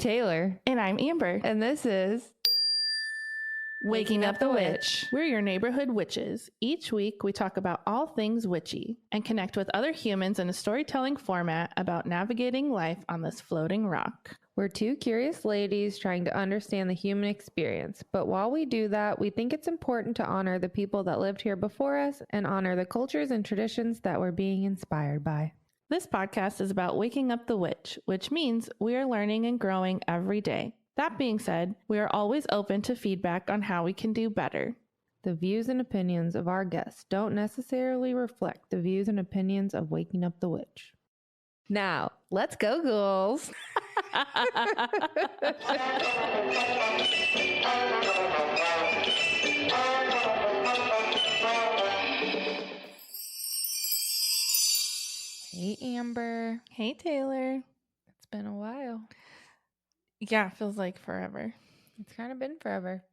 Taylor. And I'm Amber. And this is Waking Up the Witch. We're your neighborhood witches. Each week, we talk about all things witchy and connect with other humans in a storytelling format about navigating life on this floating rock. We're two curious ladies trying to understand the human experience. But while we do that, we think it's important to honor the people that lived here before us and honor the cultures and traditions that we're being inspired by. This podcast is about waking up the witch, which means we are learning and growing every day. That being said, we are always open to feedback on how we can do better. The views and opinions of our guests don't necessarily reflect the views and opinions of Waking Up the Witch. Now, let's go, ghouls. Hey, Amber. Hey, Taylor. It's been a while. Yeah, it feels like forever. It's kind of been forever.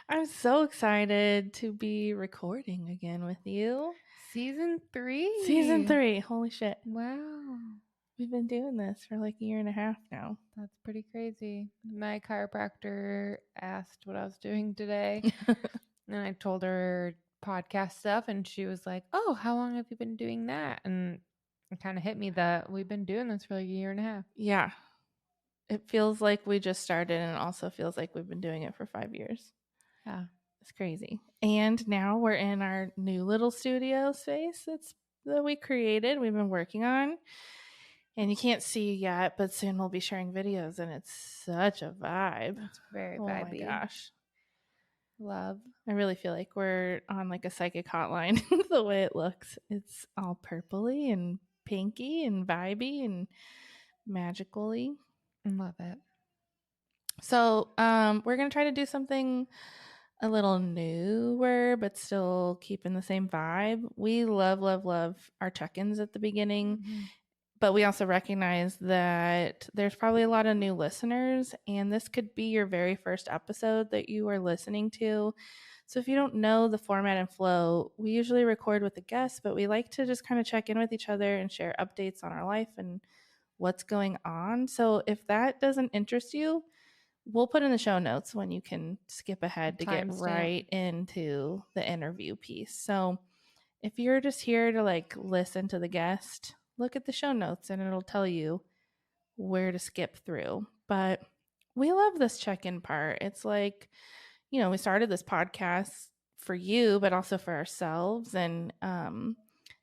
I'm so excited to be recording again with you. Season 3? Season 3. Holy shit. Wow. We've been doing this for like a year and a half now. That's pretty crazy. My chiropractor asked what I was doing today. And I told her podcast stuff, and she was like, "Oh, how long have you been doing that?" And it kind of hit me that we've been doing this for like a year and a half. Yeah. It feels like we just started, and it also feels like we've been doing it for 5 years. Yeah. It's crazy. And now we're in our new little studio space that we created, we've been working on. And you can't see yet, but soon we'll be sharing videos, and it's such a vibe. It's very Oh vibey. my gosh. Love. I really feel like we're on like a psychic hotline the way it looks. It's all purpley and pinky and vibey and magical-y. Love it. So we're going to try to do something a little newer, but still keeping the same vibe. We love our check-ins at the beginning. Mm-hmm. But we also recognize that there's probably a lot of new listeners, and this could be your very first episode that you are listening to. So if you don't know the format and flow, we usually record with a guest, but we like to just kind of check in with each other and share updates on our life and what's going on. So if that doesn't interest you, we'll put in the show notes when you can skip ahead to get right into the interview piece. So if you're just here to like listen to the guest, look at the show notes and it'll tell you where to skip through. But we love this check-in part. It's like, we started this podcast for you, but also for ourselves, and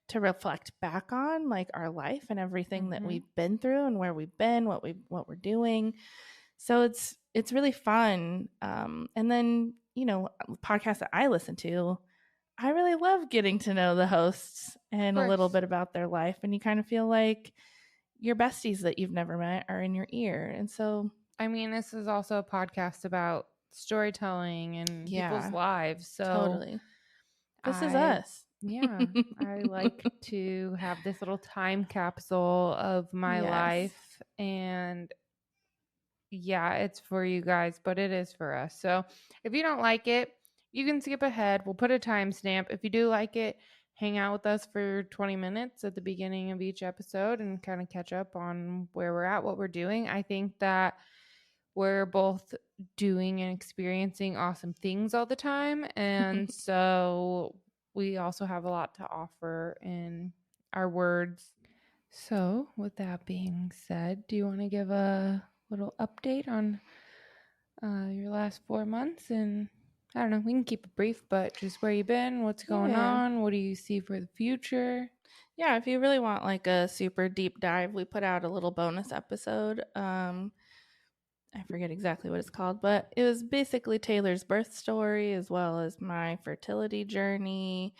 to reflect back on like our life and everything that we've been through and where we've been, what we're doing. So it's really fun. And then, podcasts that I listen to, I really love getting to know the hosts and a little bit about their life. And you kind of feel like your besties that you've never met are in your ear. And so, I mean, this is also a podcast about storytelling and people's lives. So totally. This is us. Yeah. I like to have this little time capsule of my life. And yeah, it's for you guys, but it is for us. So if you don't like it, you can skip ahead. We'll put a timestamp. If you do like it, hang out with us for 20 minutes at the beginning of each episode and kind of catch up on where we're at, what we're doing. I think that we're both doing and experiencing awesome things all the time. And so we also have a lot to offer in our words. So with that being said, do you want to give a little update on your last 4 months? And I don't know, we can keep it brief, but just where you've been, what's going on, what do you see for the future? Yeah, if you really want like a super deep dive, we put out a little bonus episode. I forget exactly what it's called, but it was basically Taylor's birth story as well as my fertility journey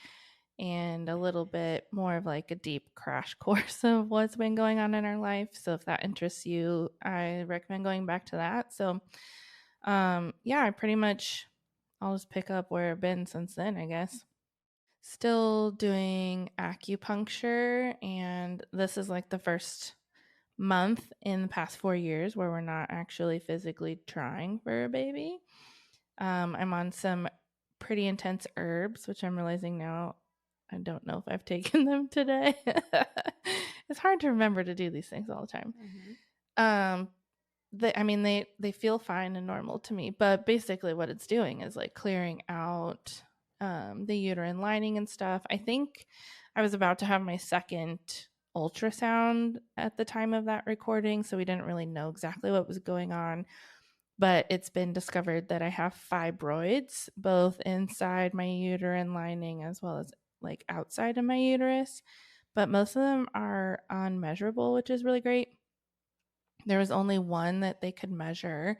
and a little bit more of like a deep crash course of what's been going on in our life. So if that interests you, I recommend going back to that. So I pretty much, I'll just pick up where I've been since then, I guess. Still doing acupuncture, and this is like the first month in the past 4 years where we're not actually physically trying for a baby. I'm on some pretty intense herbs, which I'm realizing now I don't know if I've taken them today. It's hard to remember to do these things all the time. they feel fine and normal to me, but basically what it's doing is like clearing out the uterine lining and stuff. I think I was about to have my second ultrasound at the time of that recording, so we didn't really know exactly what was going on, but it's been discovered that I have fibroids both inside my uterine lining as well as like outside of my uterus, but most of them are unmeasurable, which is really great. There was only one that they could measure,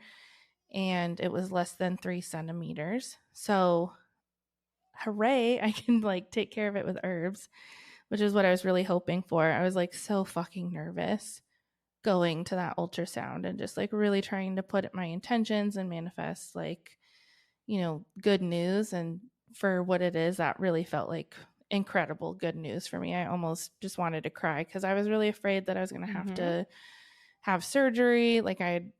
and it was less than 3 centimeters. So, hooray, I can like take care of it with herbs, which is what I was really hoping for. I was like so fucking nervous going to that ultrasound and just like really trying to put my intentions and manifest like, good news. And for what it is, that really felt like incredible good news for me. I almost just wanted to cry because I was really afraid that I was going to have to have surgery. Like I had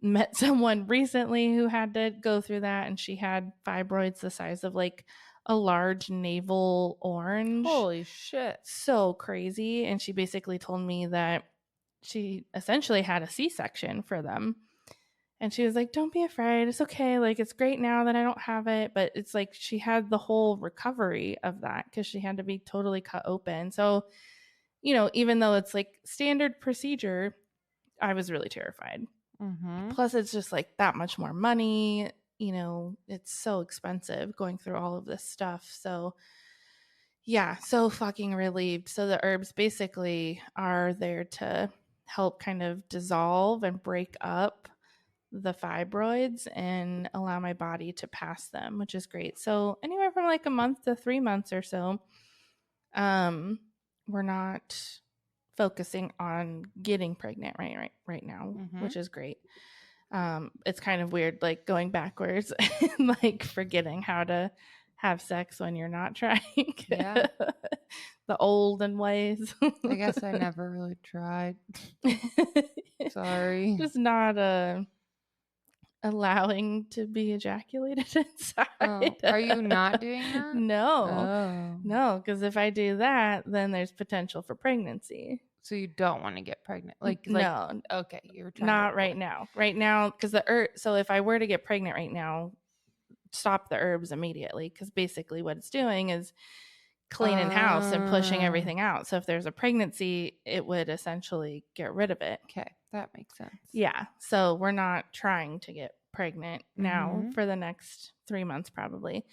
met someone recently who had to go through that, and she had fibroids the size of like a large navel orange. Holy shit. So crazy. And she basically told me that she essentially had a C-section for them. And she was like, don't be afraid. It's okay. Like, it's great now that I don't have it. But it's like she had the whole recovery of that because she had to be totally cut open. So, even though it's like standard procedure, I was really terrified. Plus, it's just like that much more money. It's so expensive going through all of this stuff. So, yeah, so fucking relieved. So the herbs basically are there to help kind of dissolve and break up the fibroids and allow my body to pass them, which is great. So anywhere from like a month to 3 months or so, we're not focusing on getting pregnant right now, which is great. It's kind of weird, like going backwards and like forgetting how to have sex when you're not trying. Yeah. The olden ways. I guess I never really tried. Sorry. Just not allowing to be ejaculated inside. Oh, are you not doing that? No. No, because if I do that, then there's potential for pregnancy. So you don't want to get pregnant? No. Okay, you're trying not right now. Right now, because so if I were to get pregnant right now, stop the herbs immediately, because basically what it's doing is cleaning house and pushing everything out. So if there's a pregnancy, it would essentially get rid of it. Okay, that makes sense. Yeah. So we're not trying to get pregnant now for the next 3 months probably.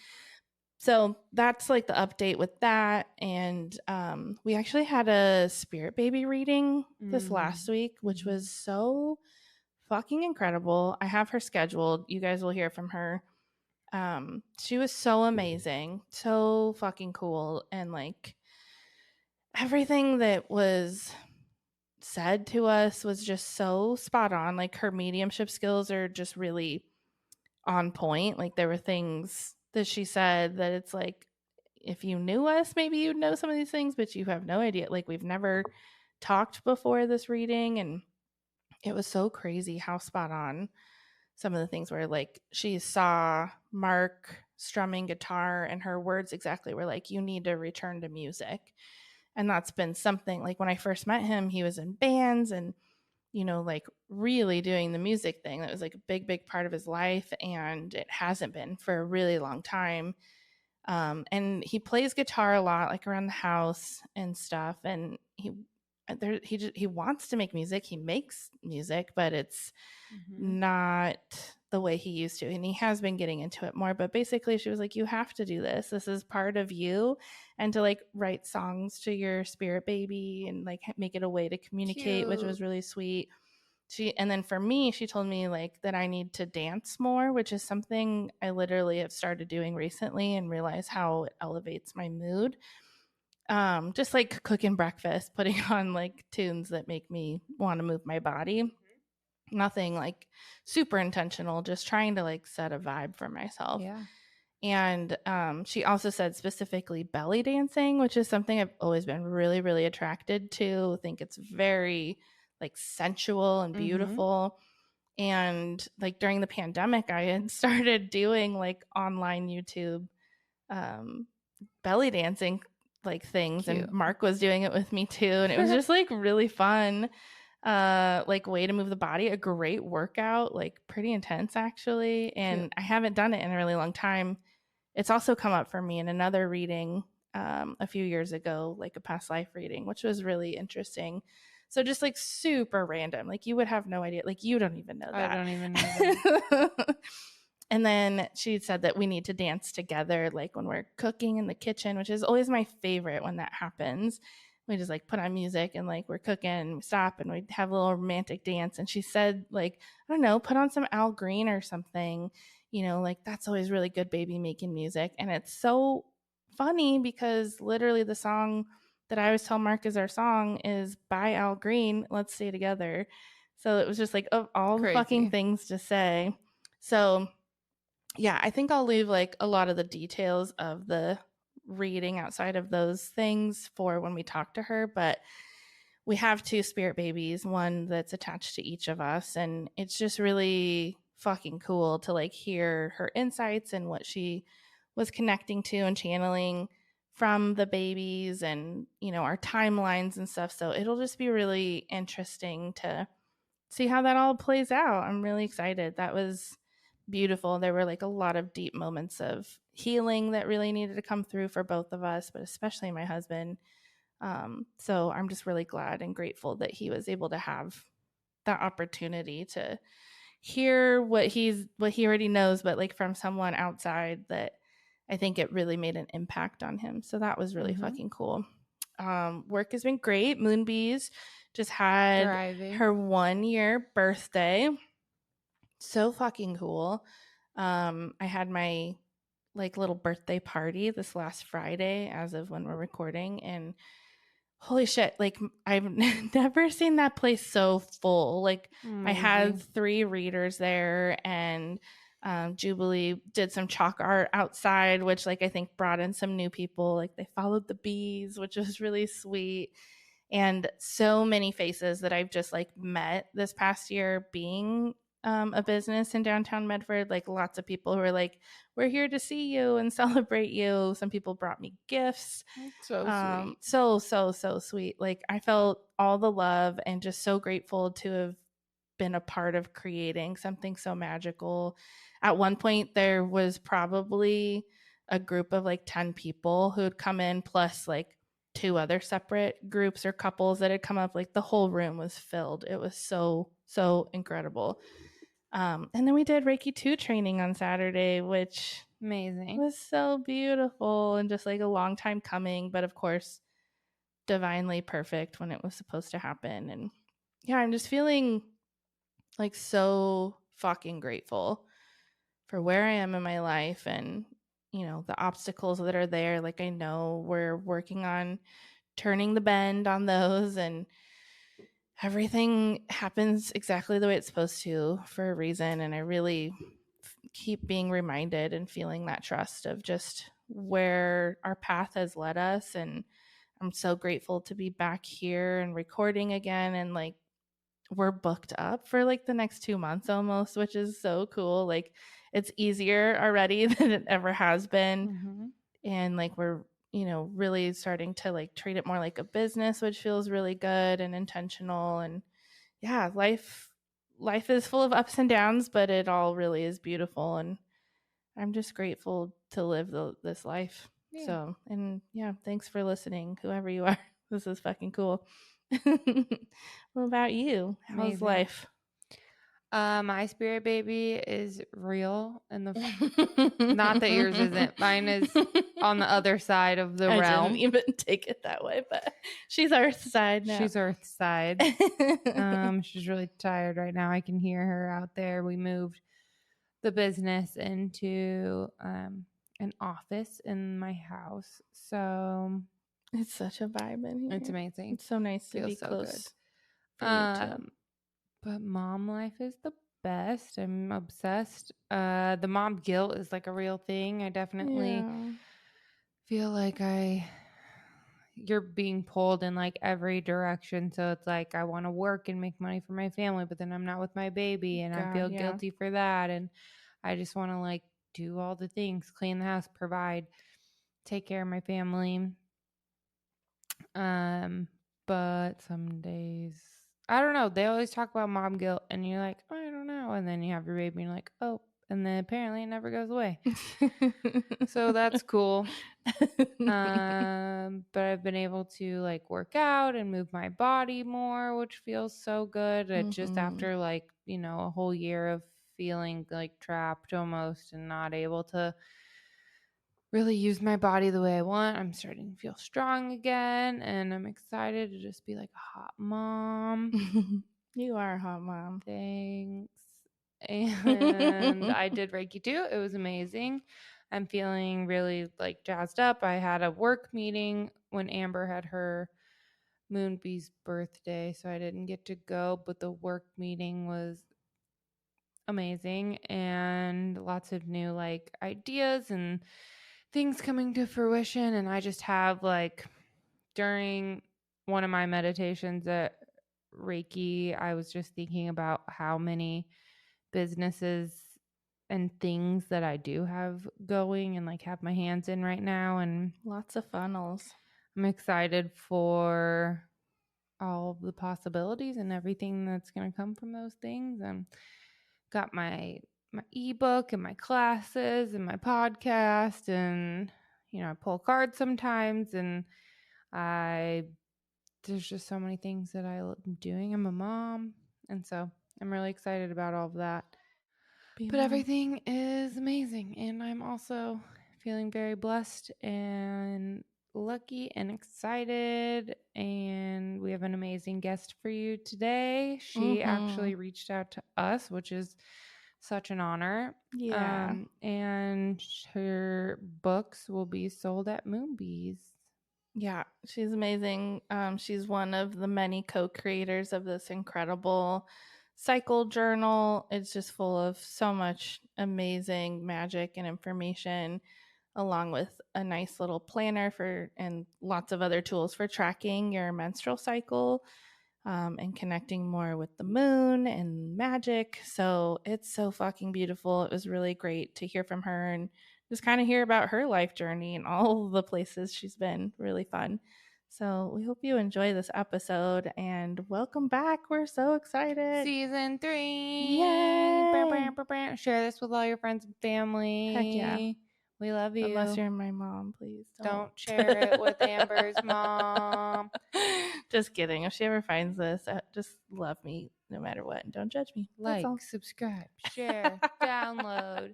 So that's like the update with that. And we actually had a spirit baby reading this last week, which was so fucking incredible. I have her scheduled. You guys will hear from her. She was so amazing, so fucking cool. And like everything that was said to us was just so spot on. Like her mediumship skills are just really on point. Like there were things that she said that it's like, if you knew us, maybe you'd know some of these things, but you have no idea. Like we've never talked before this reading, and it was so crazy how spot on some of the things were. Like she saw Mark strumming guitar, and her words exactly were like, you need to return to music. And that's been something, like when I first met him, he was in bands and like really doing the music thing. That was like a big part of his life, and it hasn't been for a really long time. And he plays guitar a lot, like around the house and stuff. And he wants to make music. He makes music, but it's not the way he used to. And he has been getting into it more. But basically, she was like, you have to do this. This is part of you. And to like write songs to your spirit baby and like make it a way to communicate, which was really sweet. And then for me, she told me like that I need to dance more, which is something I literally have started doing recently and realize how it elevates my mood. Just like cooking breakfast, putting on like tunes that make me want to move my body. Nothing like super intentional, just trying to like set a vibe for myself. Yeah. And she also said specifically belly dancing, which is something I've always been really, really attracted to. I think it's very like sensual and beautiful. And like during the pandemic, I had started doing like online YouTube belly dancing like things. Cute. And Mark was doing it with me too. And it was just like really fun. like way to move the body, a great workout, like pretty intense actually. And Cute. I haven't done it in a really long time. It's also come up for me in another reading a few years ago, like a past life reading, which was really interesting. So just like super random, like you would have no idea, like you don't even know I that. don't even know that. And then she said that we need to dance together, like when we're cooking in the kitchen, which is always my favorite when that happens. We just like put on music and like we're cooking and we stop and we have a little romantic dance. And she said, like, I don't know, put on some Al Green or something, like that's always really good baby making music. And it's so funny because literally the song that I always tell Mark is our song is by Al Green, Let's Stay Together. So it was just like, of all the fucking things to say. So yeah, I think I'll leave like a lot of the details of the reading outside of those things for when we talk to her. But we have two spirit babies, one that's attached to each of us. And it's just really fucking cool to like hear her insights and what she was connecting to and channeling from the babies and, our timelines and stuff. So it'll just be really interesting to see how that all plays out. I'm really excited. That was beautiful. There were like a lot of deep moments of healing that really needed to come through for both of us, but especially my husband. So I'm just really glad and grateful that he was able to have that opportunity to hear what he already knows, but like from someone outside that I think it really made an impact on him. So that was really fucking cool. Work has been great. Moonbees just had Thriving. her 1-year birthday. So fucking cool. I had my like little birthday party this last Friday as of when we're recording, and holy shit, like I've never seen that place so full. Like I had 3 readers there, and Jubilee did some chalk art outside, which like I think brought in some new people. Like they followed the bees, which was really sweet. And so many faces that I've just like met this past year being a business in downtown Medford. Like lots of people who are like, we're here to see you and celebrate you. Some people brought me gifts. So sweet. So sweet. Like I felt all the love and just so grateful to have been a part of creating something so magical. At one point, there was probably a group of like 10 people who had come in, plus like 2 other separate groups or couples that had come up. Like the whole room was filled. It was so incredible. And then we did Reiki 2 training on Saturday, which amazing. was so beautiful and just like a long time coming, but of course, divinely perfect when it was supposed to happen. And yeah, I'm just feeling like so fucking grateful for where I am in my life and, the obstacles that are there. Like I know we're working on turning the bend on those, and everything happens exactly the way it's supposed to for a reason. And I really keep being reminded and feeling that trust of just where our path has led us. And I'm so grateful to be back here and recording again. And like, we're booked up for like the next 2 months almost, which is so cool. Like, it's easier already than it ever has been. And like, we're, really starting to like treat it more like a business, which feels really good and intentional. And yeah, life is full of ups and downs, but it all really is beautiful. And I'm just grateful to live this life. Yeah. So, and yeah, thanks for listening, whoever you are. This is fucking cool. What about you? How's amazing life? My spirit baby is real, and not that yours isn't. Mine is on the other side of the realm. I didn't even take it that way, but she's Earth side now. She's Earth side. She's really tired right now. I can hear her out there. We moved the business into an office in my house, so it's such a vibe in here. It's amazing. It's so nice to be so close good. For you too. But mom life is the best. I'm obsessed. The mom guilt is like a real thing. I definitely feel like you're being pulled in like every direction. So it's like I want to work and make money for my family, but then I'm not with my baby and I feel guilty for that. And I just want to like do all the things, clean the house, provide, take care of my family. But some days I don't know. They always talk about mom guilt, and you're like, oh, I don't know. And then you have your baby, and you're like, oh, and then apparently it never goes away. So that's cool. But I've been able to like work out and move my body more, which feels so good. Just after like, a whole year of feeling like trapped almost and not able to really use my body the way I want. I'm starting to feel strong again, and I'm excited to just be like a hot mom. You are a hot mom. Thanks. And I did Reiki too. It was amazing. I'm feeling really like jazzed up. I had a work meeting when Amber had her Moonbee's birthday, so I didn't get to go, but the work meeting was amazing and lots of new like ideas and things coming to fruition. And I just have like during one of my meditations at Reiki, I was just thinking about how many businesses and things that I do have going and like have my hands in right now, and lots of funnels. I'm excited for all the possibilities and everything that's going to come from those things. And got my ebook and my classes and my podcast, and I pull cards sometimes, and there's just so many things that I'm doing. I'm a mom, and so I'm really excited about all of that. But everything is amazing, and I'm also feeling very blessed and lucky and excited, and we have an amazing guest for you today. She actually reached out to us, which is such an honor. Yeah. And her books will be sold at Moonbees. Yeah, she's amazing. She's one of the many co-creators of this incredible cycle journal. It's just full of so much amazing magic and information, along with a nice little planner and lots of other tools for tracking your menstrual cycle, and connecting more with the moon and magic. So it's so fucking beautiful. It was really great to hear from her and just kind of hear about her life journey and all the places she's been. Really fun. So we hope you enjoy this episode, and welcome back. We're so excited. Season 3. Yay! Share this with all your friends and family. Heck yeah. We love you. Unless you're my mom, please don't share it with Amber's mom. Just kidding. If she ever finds this, just love me no matter what, and don't judge me. Like, subscribe, share, download,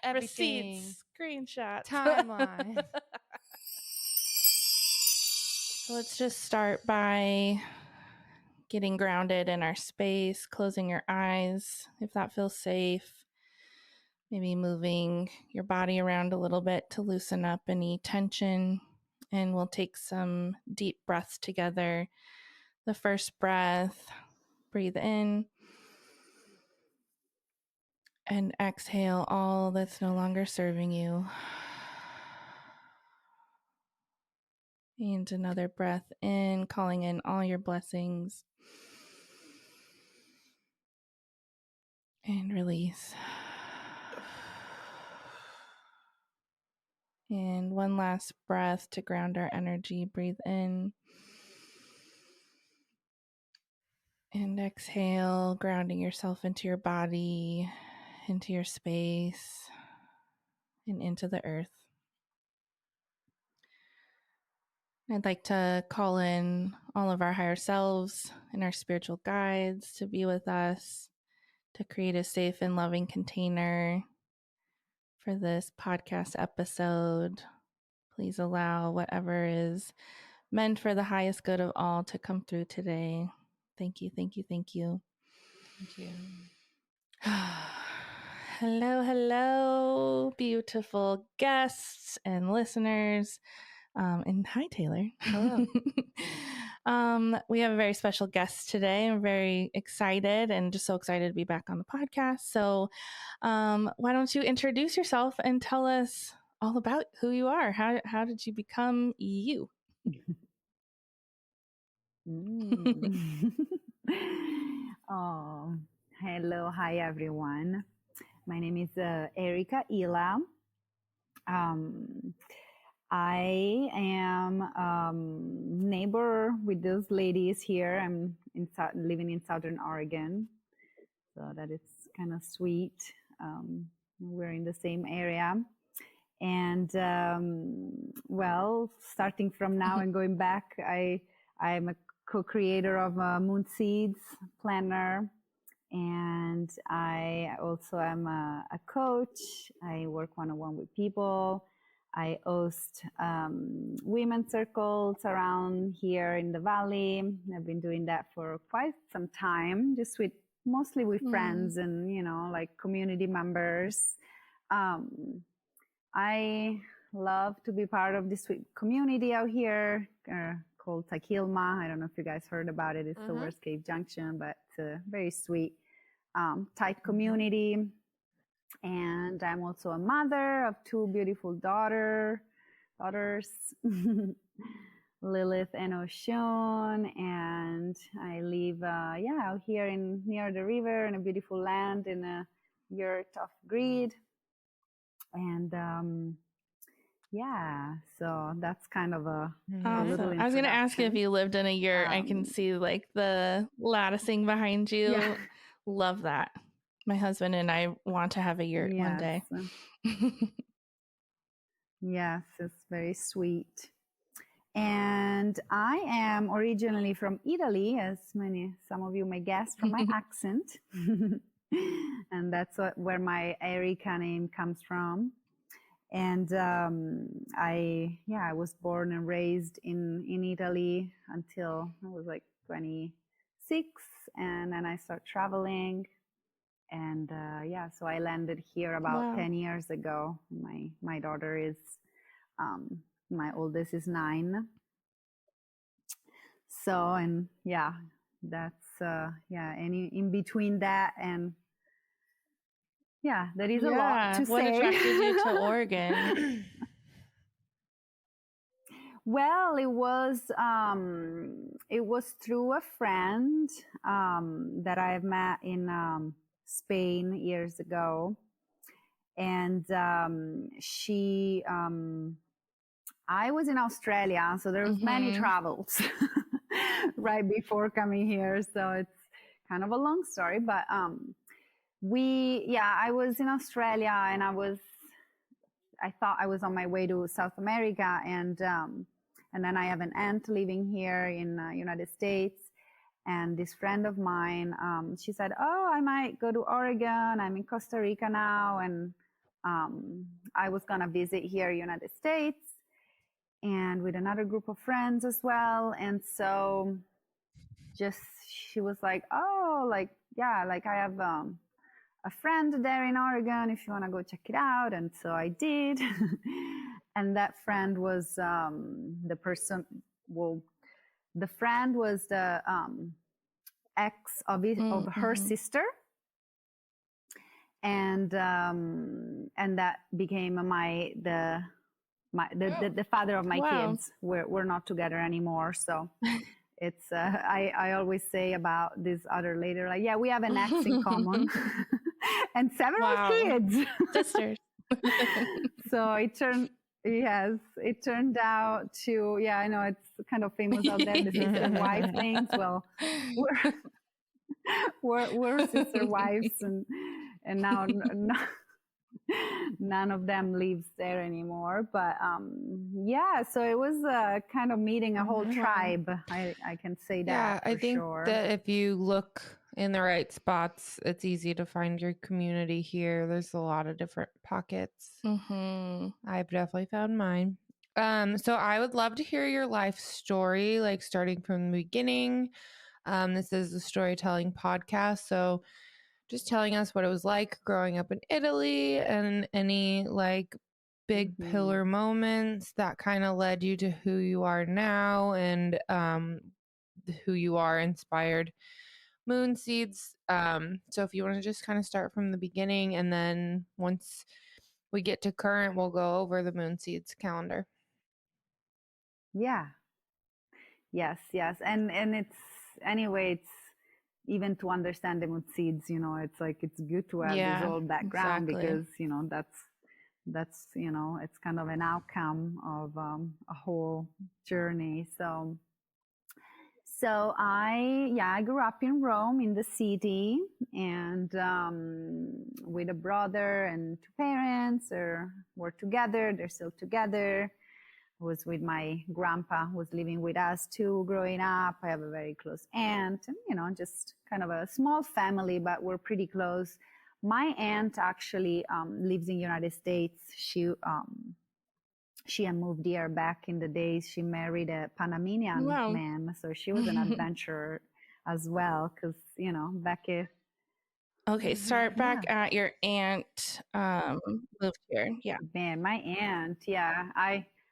everything. Receipts, screenshots, timeline. So let's just start by getting grounded in our space, closing your eyes if that feels safe. Maybe moving your body around a little bit to loosen up any tension. And we'll take some deep breaths together. The first breath, breathe in. And exhale all that's no longer serving you. And another breath in, calling in all your blessings. And release. And one last breath to ground our energy. Breathe in. And exhale, grounding yourself into your body, into your space, and into the earth. I'd like to call in all of our higher selves and our spiritual guides to be with us, to create a safe and loving container for this podcast episode. Please allow whatever is meant for the highest good of all to come through today. Thank you, thank you, thank you. Thank you. Hello, hello, beautiful guests and listeners. And hi, Taylor. Hello. We have a very special guest today. I'm very excited and just so excited to be back on the podcast. So why don't you introduce yourself and tell us all about who you are? How did you become you? Oh, hello. Hi, everyone. My name is Erica Ela. I am neighbor with those ladies here. I'm living in Southern Oregon, so that is kind of sweet. We're in the same area. And well, starting from now and going back, I'm a co-creator of Moon Seeds Planner, and I also am a coach. I work one-on-one with people. I host women's circles around here in the valley. I've been doing that for quite some time, just mostly with friends and, like community members. I love to be part of this community out here called Takilma. I don't know if you guys heard about it. It's the Worst Cave Junction, but it's a very sweet, tight community. And I'm also a mother of two beautiful daughters, Lilith and Oshun. And I live, out here near the river in a beautiful land in a yurt of greed. And so that's kind of a little I was going to ask you if you lived in a yurt. I can see like the latticing behind you. Yeah. Love that. My husband and I want to have a yurt one day. Yes, it's very sweet. And I am originally from Italy, as some of you may guess from my accent. And that's where my Erica name comes from. And I was born and raised in Italy until I was like 26, and then I started traveling. And so I landed here about 10 years ago. My daughter is, my oldest is 9. So, and that's, any in between that and there is a lot to say. What attracted you to Oregon? Well, it was through a friend that I've met in Spain years ago, and she. I was in Australia, so there was many travels right before coming here. So it's kind of a long story, but I was in Australia, and I thought I was on my way to South America, and then I have an aunt living here in United States, and this friend of mine, she said, "Oh, I might go to Oregon. I'm in Costa Rica now," and I was gonna visit here, United States, and with another group of friends as well, and so she was like, "Oh, like I have a friend there in Oregon if you want to go check it out." And so I did. And that friend was the friend was the ex of her sister, and that became the father of my kids. We're not together anymore, so it's I always say about this other lady, like, we have an ex in common and several kids, sisters. So it turned out to, I know it's kind of famous out there, the sister wife things. Well, we're sister wives, and now none of them lives there anymore. But so it was kind of meeting a whole tribe. I can say that. I think that if you look in the right spots, it's easy to find your community here. There's a lot of different pockets. I've definitely found mine. So I would love to hear your life story, like starting from the beginning. This is a storytelling podcast, so just telling us what it was like growing up in Italy and any like big pillar moments that kind of led you to who you are now, and who you are inspired Moon Seeds. So if you want to just kind of start from the beginning, and then once we get to current, we'll go over the Moon Seeds calendar. Yes. And it's even to understand the Moon Seeds, it's like, it's good to have this whole background, because, that's, it's kind of an outcome of a whole journey. So I grew up in Rome, in the city, and with a brother and two parents were together. They're still together. I was with my grandpa, who was living with us too, growing up. I have a very close aunt, and just kind of a small family, but we're pretty close. My aunt actually lives in the United States. She had moved here back in the days. She married a Panamanian man, so she was an adventurer as well. Because back here. Okay, start back at your aunt lived here. Yeah, man, my aunt. Yeah,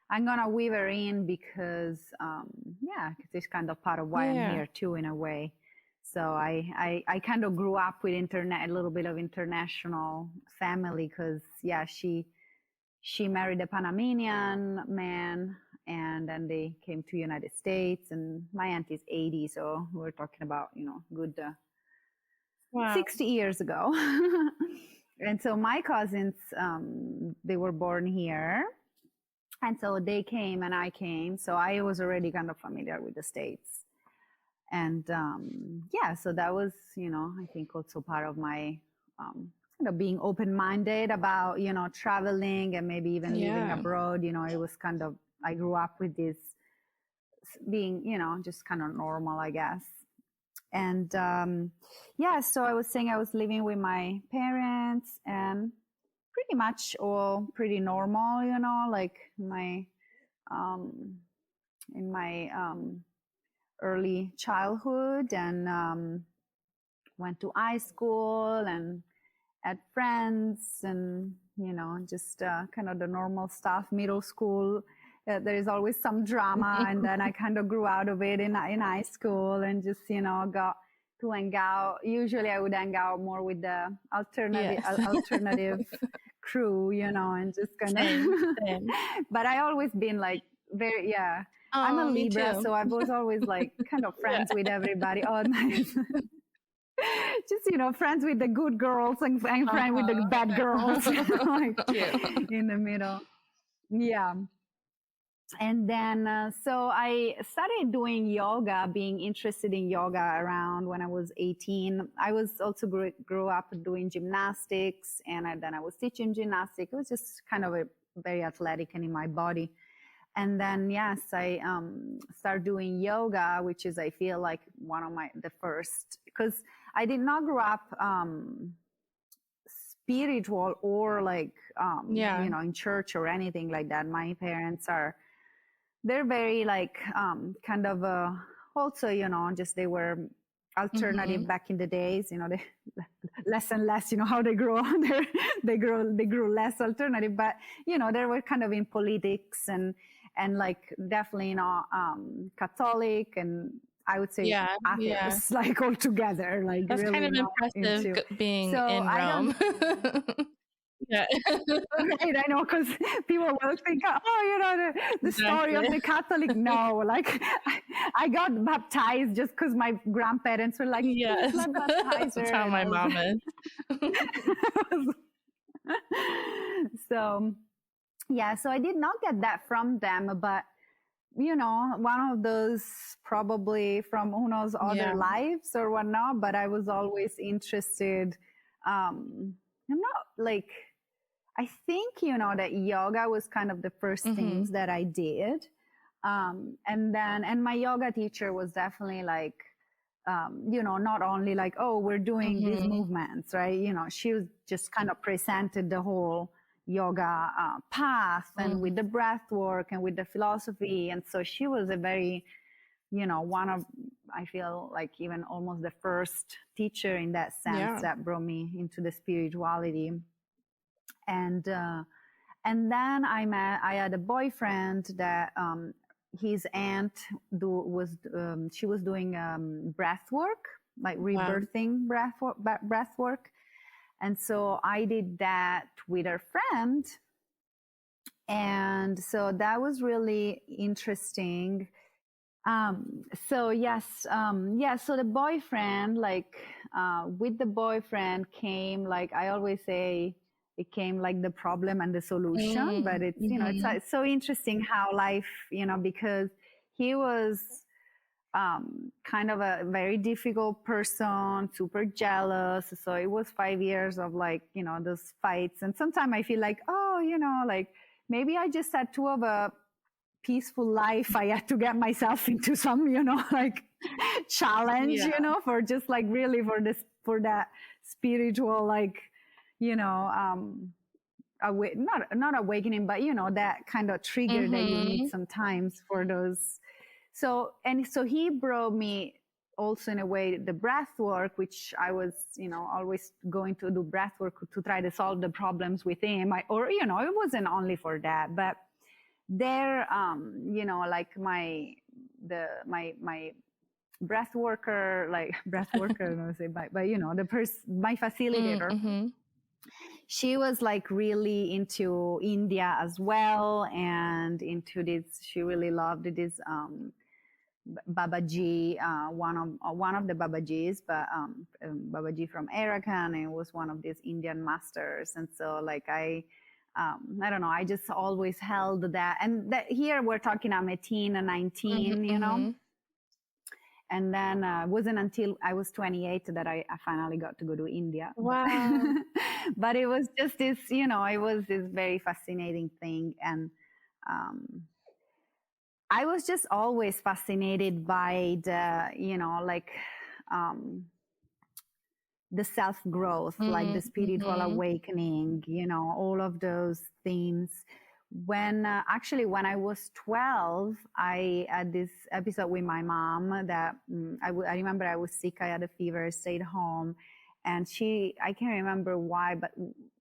I'm gonna weave her in because because it's kind of part of why I'm here too, in a way. So I kind of grew up with a little bit of international family because she married a Panamanian man, and then they came to United States. And my aunt is 80, so we're talking about good 60 years ago. And so my cousins, they were born here, and so they came and I came. So I was already kind of familiar with the States, and so that was I think also part of my being open-minded about traveling and maybe even living abroad. It was kind of, I grew up with this being just kind of normal, I guess. And so I was saying I was living with my parents, and pretty much all pretty normal, like my in my early childhood, and went to high school and had friends, and just kind of the normal stuff. Middle school, there is always some drama, and then I kind of grew out of it in high school, and just got to hang out. Usually I would hang out more with the alternative crew, and just kind of but I always been like very I'm a Libra, so I was always like kind of friends with everybody. Oh, nice. Just friends with the good girls and friends with the bad girls, like in the middle. Yeah. And then so I started doing yoga, being interested in yoga around when I was 18. I was also grew up doing gymnastics, and then I was teaching gymnastics. It was just kind of a very athletic and in my body. And then, yes, I started doing yoga, which is, I feel like, one of the first, because I did not grow up spiritual or like, in church or anything like that. My parents they're very like kind of also, just they were alternative back in the days, they less and less, how they grow, they grew less alternative, but they were kind of in politics and like definitely not Catholic, and I would say atheists, like all together. Like that's really kind of impressive being in Rome. Yeah, right. I know, because people will think, oh, the story of the Catholic. No, like I got baptized just because my grandparents were like, yes, let baptize her. That's how my mom is. So, so I did not get that from them, but one of those probably from who knows other lives or whatnot. But I was always interested. I'm not like, I think, that yoga was kind of the first things that I did. And my yoga teacher was definitely like, not only like, oh, we're doing these movements, right? She was just kind of presented the whole yoga path and with the breath work and with the philosophy. And so she was a very, one of, I feel like even almost the first teacher in that sense that brought me into the spirituality. And then I had a boyfriend that his aunt she was doing breath work, like rebirthing breath work. And so I did that with her friend. And so that was really interesting. So the boyfriend, like with the boyfriend came, like I always say, became like the problem and the solution. But it's, you know, it's so interesting how life, you know, because he was kind of a very difficult person, super jealous. So it was 5 years of like, you know, those fights. And sometimes I feel like, oh, you know, like maybe I just had to have a peaceful life. I had to get myself into some, you know, like challenge, you know, for just like really for that spiritual, like, you know, not awakening, but you know, that kind of trigger that you need sometimes for those. So he brought me also in a way the breath work, which I was, you know, always going to do breath work to try to solve the problems with him. Or, you know, it wasn't only for that, but there, you know, like my breath worker, I don't say, but you know, my facilitator, she was like really into India as well, and into this. She really loved this Babaji, one of the Babajis, but Babaji from Erica, and it was one of these Indian masters. And so, like I don't know, I just always held that. And that here we're talking, I'm 18 and 19, you know. And then it wasn't until I was 28 that I finally got to go to India. Wow. But it was just this, you know, it was this very fascinating thing. And I was just always fascinated by the, you know, like the self-growth, like the spiritual awakening, you know, all of those things. When actually when I was 12, I had this episode with my mom that I remember I was sick, I had a fever, stayed home, and I can't remember why, but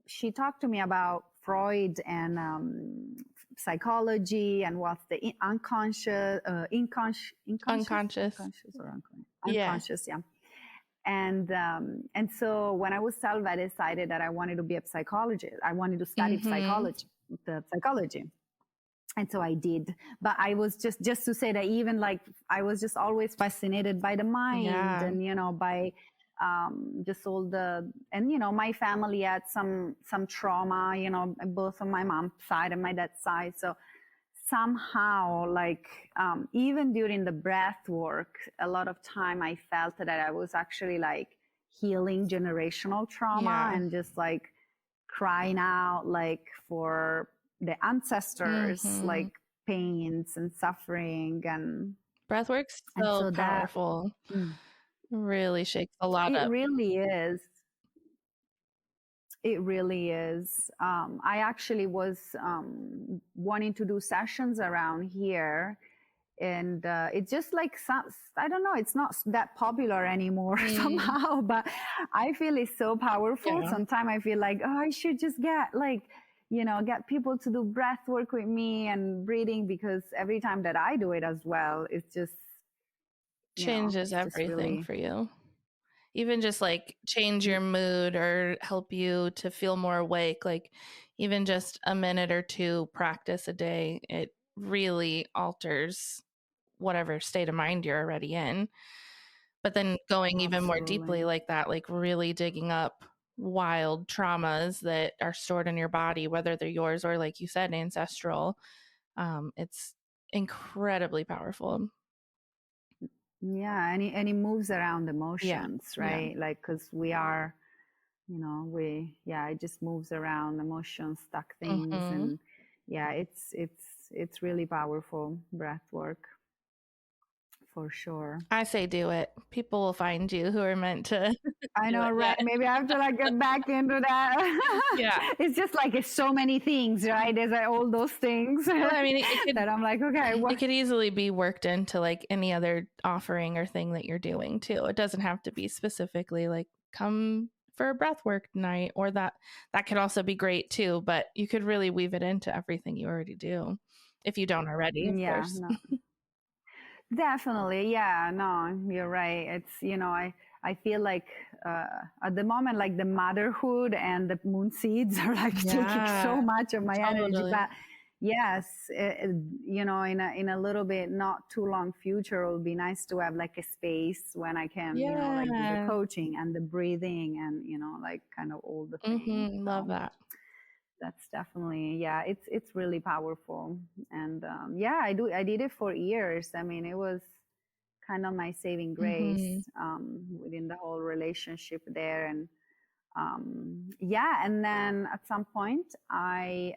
she talked to me about Freud and psychology and what's the unconscious, yeah. And so when I was 12, I decided that I wanted to be a psychologist. I wanted to study psychology. And so I did. But I was just to say that even like I was just always fascinated by the mind and, you know, by just all and, you know, my family had some trauma, you know, both on my mom's side and my dad's side. So somehow, like, even during the breath work, a lot of time I felt that I was actually like healing generational trauma and just like crying out like for the ancestors, like pains and suffering. And breathwork's so powerful. Really shakes a lot up. It really is. It really is. I actually was wanting to do sessions around here, and it's just like I don't know, it's not that popular anymore somehow, but I feel it's so powerful. Sometimes I feel like, oh, I should just get like, you know, get people to do breath work with me and breathing, because every time that I do it as well, it's just changes everything for you. Even just like change your mood or help you to feel more awake. Like even just a minute or two practice a day, it really alters whatever state of mind you're already in. But then going even more deeply like that, like really digging up wild traumas that are stored in your body, whether they're yours or, like you said, ancestral, it's incredibly powerful. Yeah, and it moves around emotions, right? Like, because we are, you know, it just moves around emotions, stuck things, and it's really powerful breath work. For sure. I say do it. People will find you who are meant to. I know, right? Maybe I have to like get back into that. It's just like it's so many things, right? There's like all those things. Well, I mean, that I'm like, okay. It could easily be worked into like any other offering or thing that you're doing too. It doesn't have to be specifically like come for a breathwork night, or that could also be great too. But you could really weave it into everything you already do, if you don't already. Of course. No. Definitely. Yeah, no, you're right. It's, you know, I feel like at the moment, like the motherhood and the moon seeds are like taking so much of my energy. But yes, you know, in a little bit, not too long future, it will be nice to have like a space when I can, you know, like do the coaching and the breathing and, you know, like kind of all the things. Love that. that's definitely, yeah, it's really powerful. And yeah, I did it for years. I mean, it was kind of my saving grace within the whole relationship there. And yeah, and then at some point and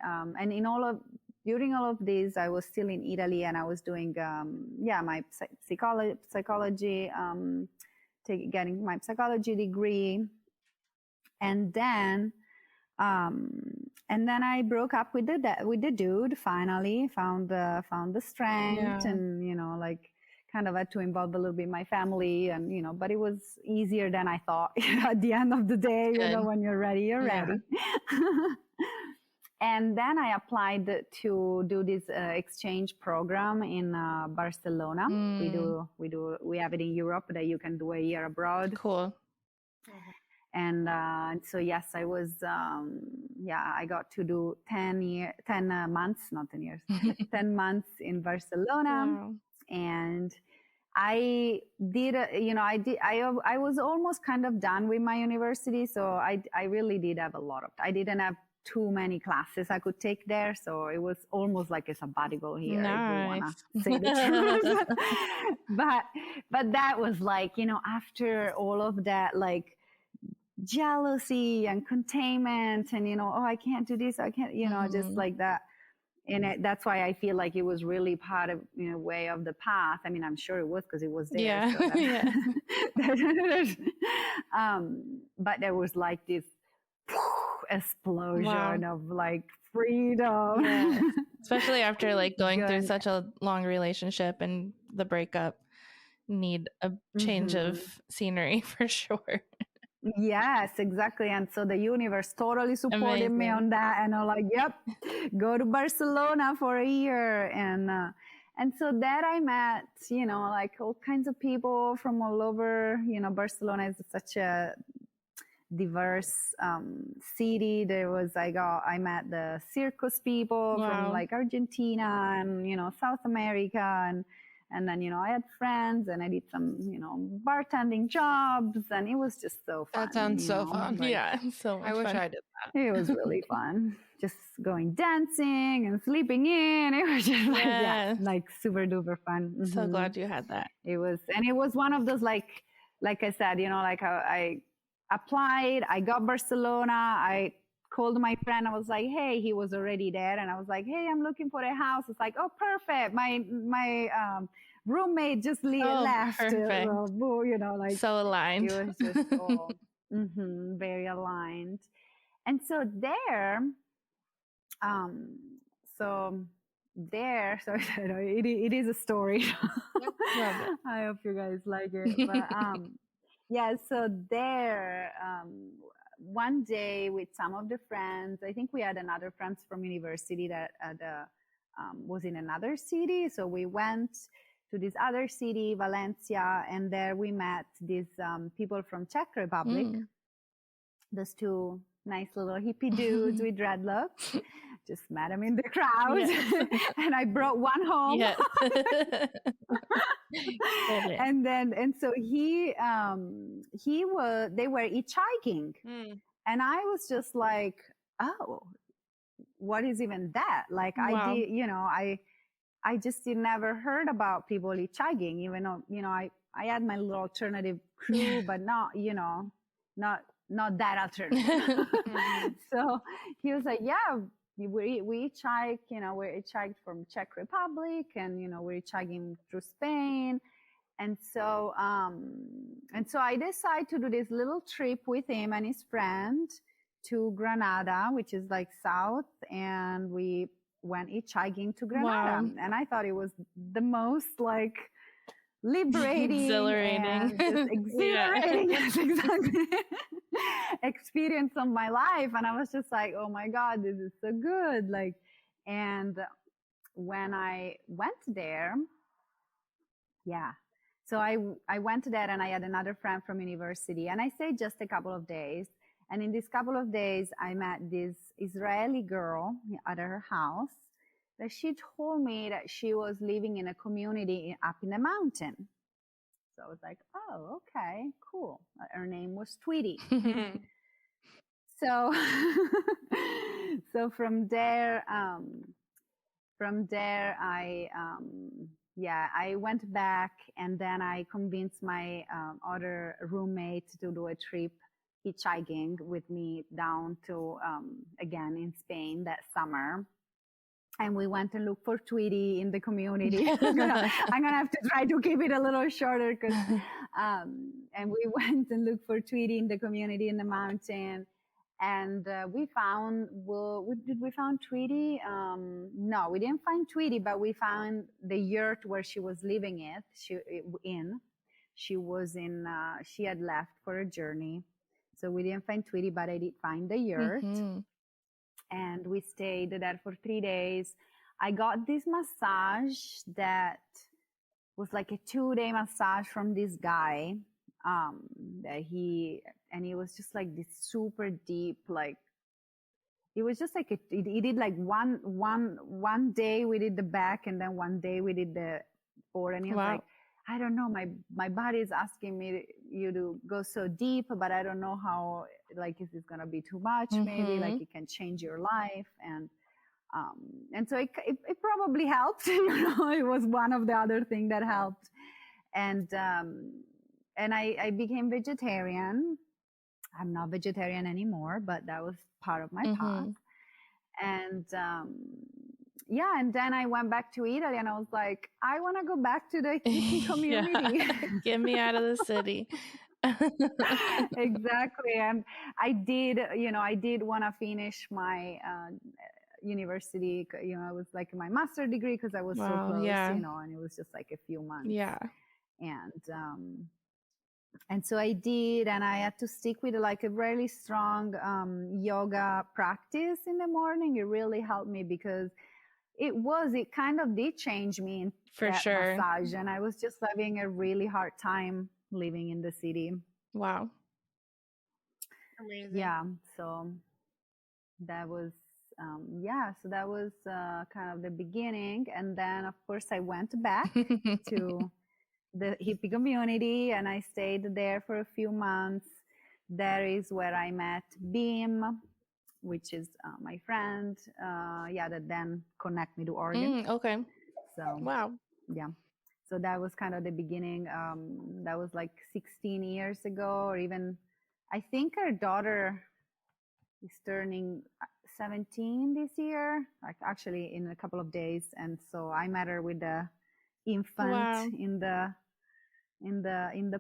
during all of this, I was still in Italy, and I was doing my psychology, getting my psychology degree. And then I broke up with the dude. Finally, found the strength, and like kind of had to involve a little bit my family, and but it was easier than I thought. At the end of the day, when you're ready, you're ready. And then I applied to do this exchange program in Barcelona. We have it in Europe that you can do a year abroad. Cool. And so yes, I was I got to do 10 months, not 10 years, 10 months in Barcelona. Wow. And I did, I was almost kind of done with my university. So I really did have I didn't have too many classes I could take there. So it was almost like a sabbatical here, if we want to say the truth. But that was like, after all of that, like jealousy and containment and, I can't do this. I can't, just like that. And that's why I feel like it was really part of, way of the path. I mean, I'm sure it was because it was there. Yeah. So but there was like this explosion of like freedom. Yeah. Especially after like going through such a long relationship, and the breakup need a change of scenery for sure. Yes, exactly. And so the universe totally supported me on that. And I'm like, yep, go to Barcelona for a year. And so there I met, like all kinds of people from all over. Barcelona is such a diverse city. I met the circus people from like Argentina and, South America. And then, I had friends, and I did some, bartending jobs, and it was just so fun. That sounds so fun. Like, yeah, so much I wish fun. I did that. It was really fun. Just going dancing and sleeping in. It was just like super duper fun. So glad you had that. It was one of those like I said, like I applied, I got Barcelona, I called my friend. I was like, hey, he was already there. And I was like, hey, I'm looking for a house. It's like, oh, perfect. My roommate just left. Perfect. Like so aligned. It was just all very aligned. And so there, it is a story. I hope you guys like it. But yeah, so there, one day with some of the friends, I think we had another friends from university that was in another city. So we went to this other city, Valencia, and there we met these people from Czech Republic. Those two nice little hippie dudes with dreadlocks. Just met them in the crowd. Yes. And I brought one home. Yes. and so they were hitchhiking. And I was just like, oh, what is even that? Like wow. I just never heard about people hitchhiking, even though, I had my little alternative crew, but not that alternative. So he was like, yeah, we hitchhiked, we're hitchhiked from Czech Republic, and, we're hitchhiking through Spain. And so I decided to do this little trip with him and his friend to Granada, which is like south, and we went hitchhiking to Granada. Wow. And I thought it was the most like liberating, exhilarating, yes, exactly, experience of my life. And I was just like, oh my God, this is so good. Like, and when I went there, so I went there, and I had another friend from university, and I stayed just a couple of days. And in this couple of days, I met this Israeli girl at her house that she told me that she was living in a community up in the mountain. So I was like, oh, okay, cool. Her name was Tweety. So so from there I went back, and then I convinced my other roommate to do a trip hitchhiking with me down to again in Spain that summer. And we went to look for Tweety in the community. I'm gonna have to try to keep it a little shorter, because and we went and looked for Tweety in the community in the mountain. And we found, did we found Tweety? No, we didn't find Tweety, but we found the yurt where she was living in. She was in, she had left for a journey. So we didn't find Tweety, but I did find the yurt. Mm-hmm. And we stayed there for 3 days. I got this massage that was like a 2-day massage from this guy. He was just like this super deep, like, it was just like he did like one day we did the back, and then one day we did the forward. And he was like, I don't know, my body is asking you to go so deep, but I don't know how, like, is this gonna be too much? Maybe like it can change your life. And so it probably helped. It was one of the other things that helped. And I became vegetarian. I'm not vegetarian anymore, but that was part of my path. And and then I went back to Italy, and I was like, I want to go back to the hippie community. Get me out of the city. Exactly. And I did want to finish my university. I was like my master's degree, because I was so close, and it was just like a few months. And so I did, and I had to stick with like a really strong yoga practice in the morning. It really helped me, because it kind of did change me in massage, and I was just having a really hard time living in the city. Wow. Amazing. Yeah. So that was kind of the beginning. And then of course I went back to the hippie community, and I stayed there for a few months. That is where I met Beam, which is my friend, that then connect me to Oregon. Okay. So wow. Yeah. So that was kind of the beginning. That was like 16 years ago, or even, I think our daughter is turning 17 this year, like actually in a couple of days. And so I met her with the infant in the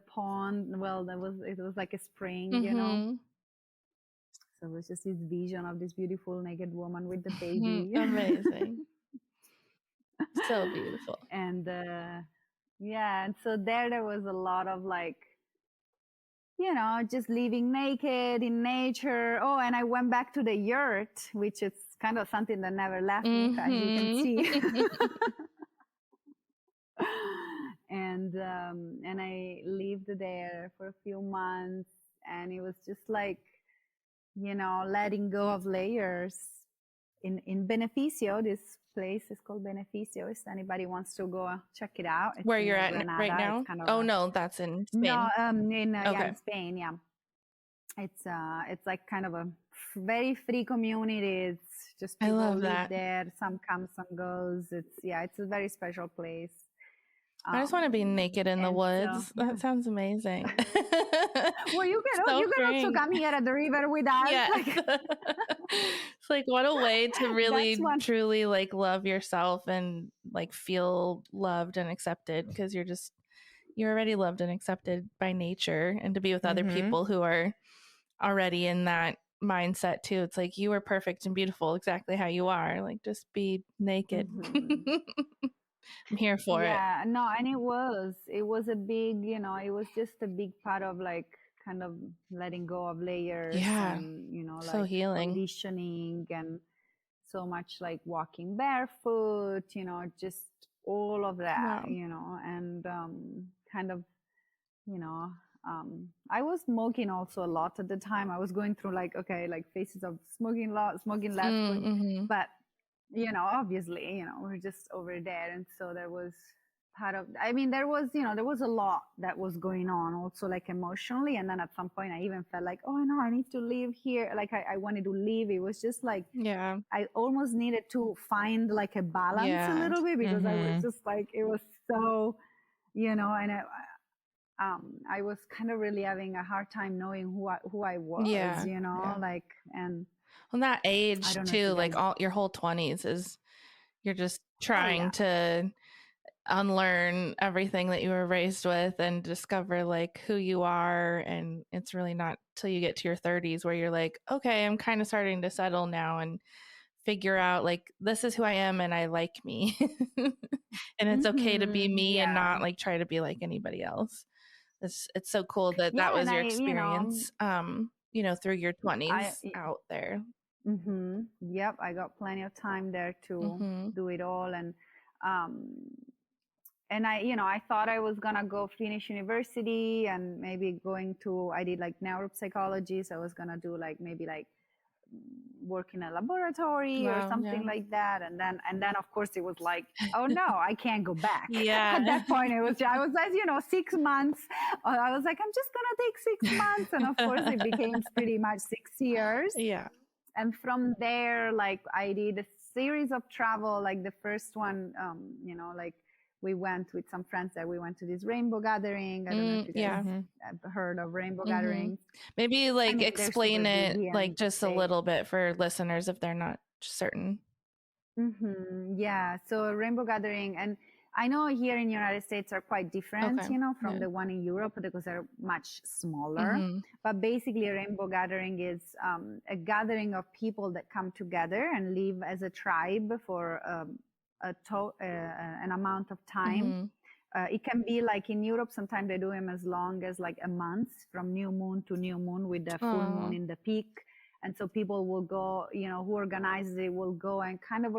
pond. Well, it was like a spring, So it was just this vision of this beautiful naked woman with the baby. Amazing. So beautiful. And and so there was a lot of like, just living naked in nature. Oh, and I went back to the yurt, which is kind of something that never left me, as you can see. And I lived there for a few months, and it was just like, letting go of layers in Beneficio. This place is called Beneficio. If anybody wants to go check it out. It's where you're at right now? Kind of no, that's in Spain. No, in Spain. Yeah, it's like kind of a very free community. It's just people live there. Some comes, some goes. It's a very special place. I just want to be naked in the woods. So, that sounds amazing. Well, you can also come here at the river with us. Yeah. It's like, what a way to really truly like love yourself and like feel loved and accepted, because you're already loved and accepted by nature, and to be with other people who are already in that mindset too. It's like, you are perfect and beautiful exactly how you are. Like, just be naked. I'm here for it. Yeah, no, and it was a big, it was just a big part of like kind of letting go of layers. And, like so healing, conditioning, and so much like walking barefoot, just all of that, and kind of, I was smoking also a lot at the time. I was going through like phases of smoking a lot, smoking less, but obviously, we're just over there. And so there was part of, I mean, there was a lot that was going on also, like emotionally, and then at some point I even felt like, oh no, I need to leave here, like I wanted to leave. It was just like, I almost needed to find like a balance a little bit, because I was just like, it was so, and I was kind of really having a hard time knowing who I was, like, and on that age too, like all your whole 20s is you're just trying to unlearn everything that you were raised with and discover like who you are. And it's really not till you get to your 30s where you're like, okay, I'm kind of starting to settle now and figure out like, this is who I am and I like me. And it's okay to be me and not like try to be like anybody else. It's so cool that that was your experience, through your 20s out there. Yep, I got plenty of time there to do it all. And I thought I was gonna go finish university and maybe I did like neuropsychology, so I was gonna do like maybe like work in a laboratory or something like that. And then of course it was like, oh no, I can't go back. At that point I was 6 months. I was like, I'm just gonna take 6 months, and of course it became pretty much 6 years. And from there, like I did a series of travel. Like the first one, like we went with some friends there. We went to this rainbow gathering. I don't know if you guys have heard of rainbow gatherings. Maybe like explain it like just a little bit for listeners if they're not certain. Yeah, so a rainbow gathering, and I know here in the United States are quite different, from the one in Europe, because they're much smaller. But basically a rainbow gathering is a gathering of people that come together and live as a tribe for an amount of time. It can be like in Europe, sometimes they do them as long as like a month, from new moon to new moon, with the full moon in the peak. And so people will go, who organizes it will go and kind of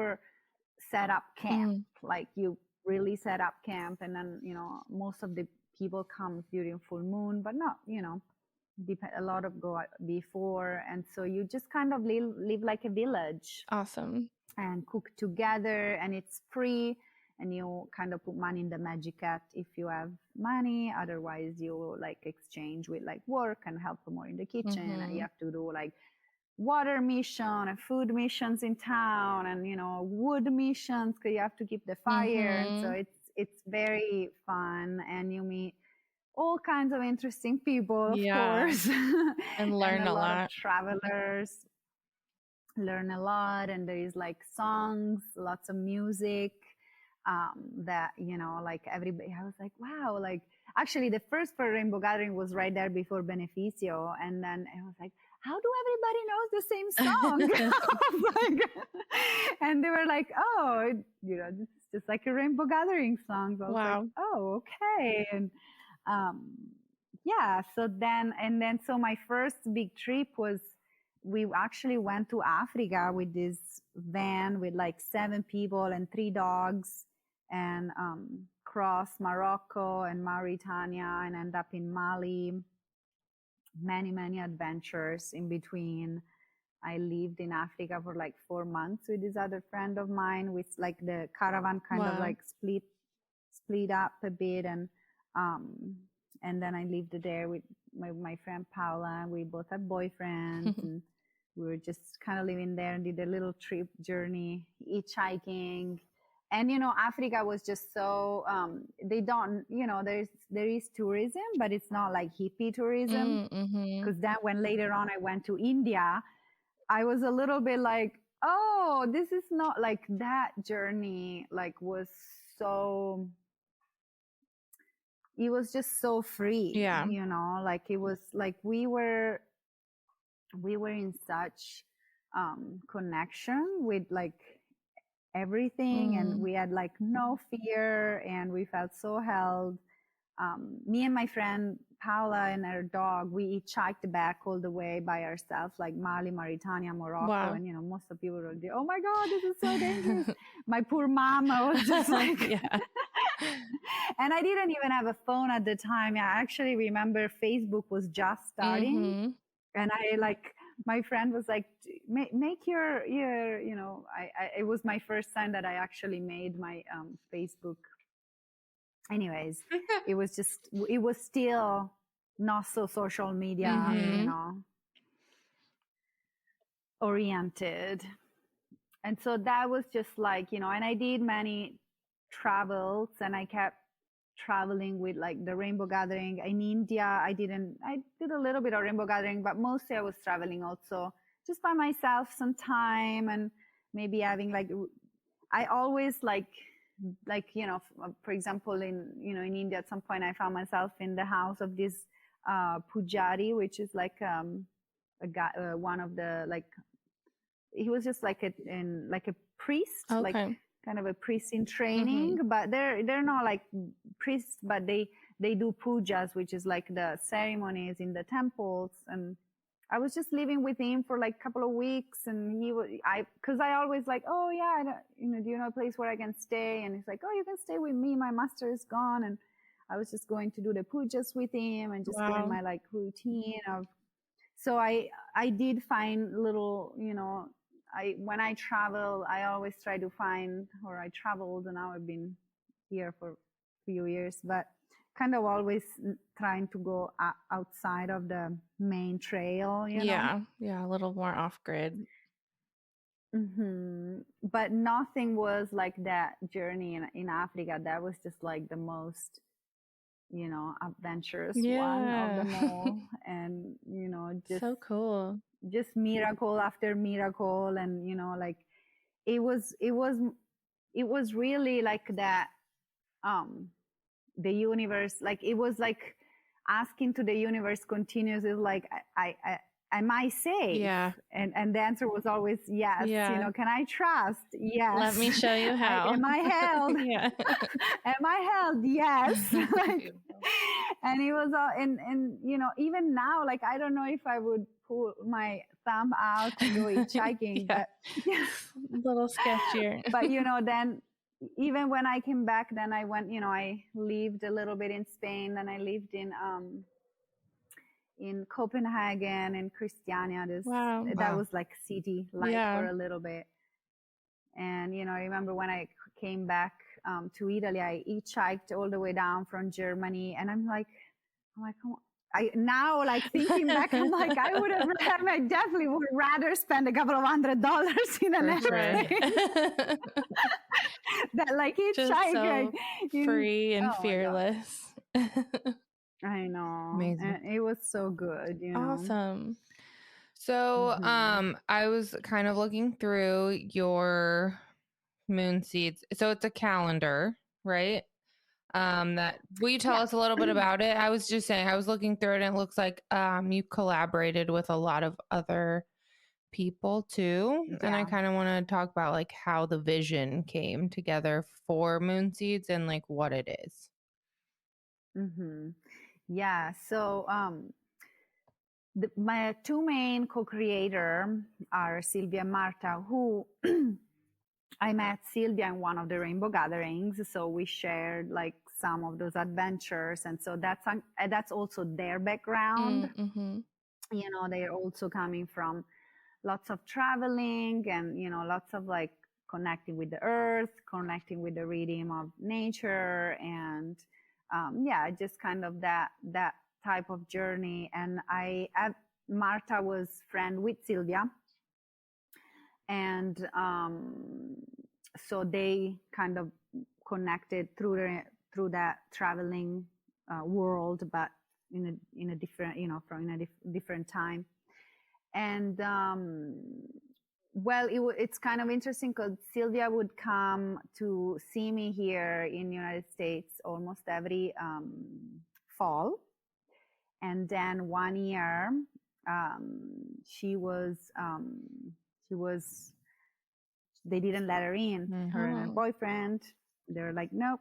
set up camp, like you really set up camp. And then, most of the people come during full moon, but not, a lot of go before. And so you just kind of live like a village. Awesome. And cook together, and it's free, and you kind of put money in the magic hat if you have money. Otherwise you like exchange with like work and help more in the kitchen. And you have to do like water mission and food missions in town, and wood missions, because you have to keep the fire. And so it's very fun, and you meet all kinds of interesting people, of course, and learn a lot of travelers. Learn a lot, and there is like songs, lots of music, that like everybody. I was like, wow, like actually the first rainbow gathering was right there before Beneficio, and then I was like, how do everybody knows the same song? And they were like, oh, this is just like a rainbow gathering song. So I was like, oh, okay. And so my first big trip was, we actually went to Africa with this van with like 7 people and 3 dogs, and cross Morocco and Mauritania and end up in Mali. Many adventures in between. I lived in Africa for like 4 months with this other friend of mine, with like the caravan kind of like split up a bit, and then I lived there with my friend Paula. We both had boyfriends, and we were just kind of living there and did a little trip journey, hitchhiking. And Africa was just so they don't, there is tourism, but it's not like hippie tourism. Because then when later on I went to India, I was a little bit like, oh, this is not like that journey. Like it was just so free. Like it was like we were in such connection with like everything, and we had like no fear, and we felt so held. Me and my friend Paula and her dog, we hitchhiked back all the way by ourselves, like Mali, Mauritania, Morocco. And most of the people were like, oh my God, this is so dangerous. My poor mom, I was just like and I didn't even have a phone at the time. I actually remember Facebook was just starting, and I like, my friend was like, make your it was my first time that I actually made my Facebook anyways, it was still not so social media, you know, oriented. And so that was just like, you know, and I did many travels, and I kept traveling with like the rainbow gathering in India. I did a little bit of rainbow gathering, but mostly I was traveling also just by myself sometime, and maybe having like, I always like, you know, for example, in India, at some point I found myself in the house of this pujari, which is like a guy, one of the, like, he was just like a priest, like kind of a priest in training, but they're not like priests, but they do pujas, which is like the ceremonies in the temples. And I was just living with him for like a couple of weeks, and because I always like, oh yeah, do you know a place where I can stay? And he's like, oh, you can stay with me, my master is gone. And I was just going to do the pujas with him and just doing my like routine of. So I did find little, you know, when I travel, I always try to find, or I traveled, and now I've been here for a few years, but kind of always trying to go outside of the main trail, you know? Yeah, a little more off grid. But nothing was like that journey in Africa. That was just like the most, you know, adventurous one of them all. And, you know, just so cool. Just miracle after miracle. And, you know, like it was really like that, the universe, like it was like asking to the universe continuously, like, am I safe? Yeah. And the answer was always yes. You know, can I trust? Yes. Let me show you how. Am I held? Yeah. Am I held? Yes. Like, and it was all, and you know, even now, like, I don't know if I would pull my thumb out to go hitchhiking, but a little sketchier. But you know, then even when I came back, then I went, you know, I lived a little bit in Spain, then I lived in Copenhagen and Christiania. That was like city life for a little bit. And, you know, I remember when I came back to Italy, I hitchhiked all the way down from Germany. And I'm like, come on. Now, like, thinking back, I'm like, I definitely would rather spend a couple of $100 in an airplane. That, like, hitchhike. So free and fearless. I know. Amazing. And it was so good, you know. Awesome. So I was kind of looking through your moon seeds. So it's a calendar, right? Will you tell us a little bit about it? I was just saying, I was looking through it, and it looks like you collaborated with a lot of other people too. And I kind of want to talk about like how the vision came together for moon seeds and like what it is. Yeah. So my two main co-creators are Sylvia and Marta, who I met Sylvia in one of the rainbow gatherings. So we shared like some of those adventures. And so that's also their background. You know, they're also coming from lots of traveling and, you know, lots of like connecting with the earth, connecting with the rhythm of nature, and just kind of that type of journey. And Marta was friend with Sylvia, and so they kind of connected through that traveling world, but in a different, you know, from in a different time. And it's kind of interesting because Sylvia would come to see me here in the United States almost every fall. And then one year, they didn't let her in, her and her boyfriend. They were like, nope,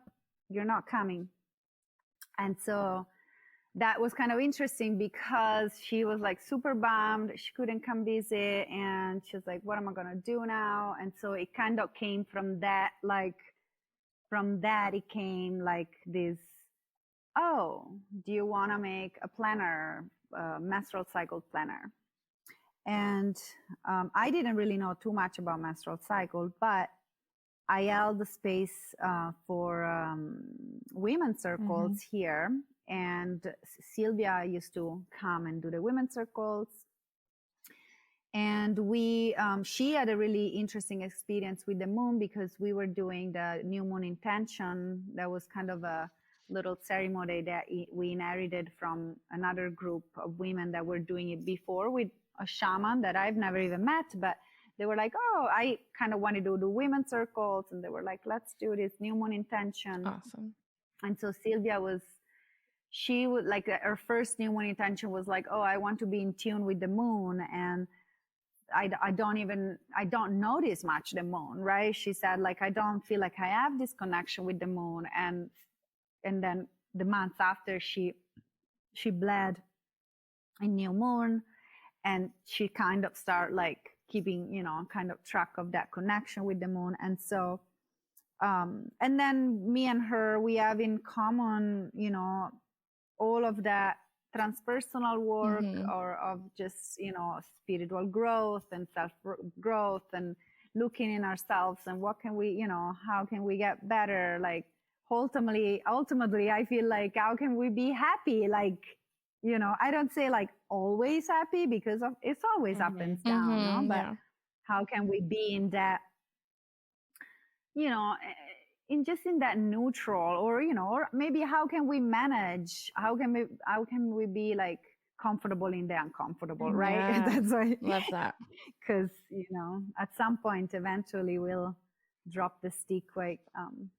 you're not coming. And so that was kind of interesting because she was like super bummed. She couldn't come visit. And she was like, what am I going to do now? And so it kind of came from that, it came like this, oh, do you want to make a planner, menstrual cycle planner? And I didn't really know too much about menstrual cycle, but I held the space for women's circles here, and Sylvia used to come and do the women's circles. And she had a really interesting experience with the moon, because we were doing the new moon intention. That was kind of a little ceremony that we inherited from another group of women that were doing it before, with a shaman that I've never even met, but they were like, oh, I kind of wanted to do women's circles. And they were like, let's do this new moon intention. Awesome. And so Sylvia she would like, her first new moon intention was like, oh, I want to be in tune with the moon. And I don't notice much the moon, right? She said, like, I don't feel like I have this connection with the moon. And then the month after, she bled in new moon, and she kind of started like keeping, kind of track of that connection with the moon. And so, and then me and her, we have in common, all of that transpersonal work, or of just, spiritual growth and self growth, and looking in ourselves and what can we, how can we get better? Like ultimately, I feel like, how can we be happy? Like, I don't say like always happy, because it's always up and down, no? But how can we be in that, in that neutral, or, or maybe how can we manage, how can we be like comfortable in the uncomfortable, right? Yeah, That's why, love that. Because, at some point, eventually we'll drop the stick, like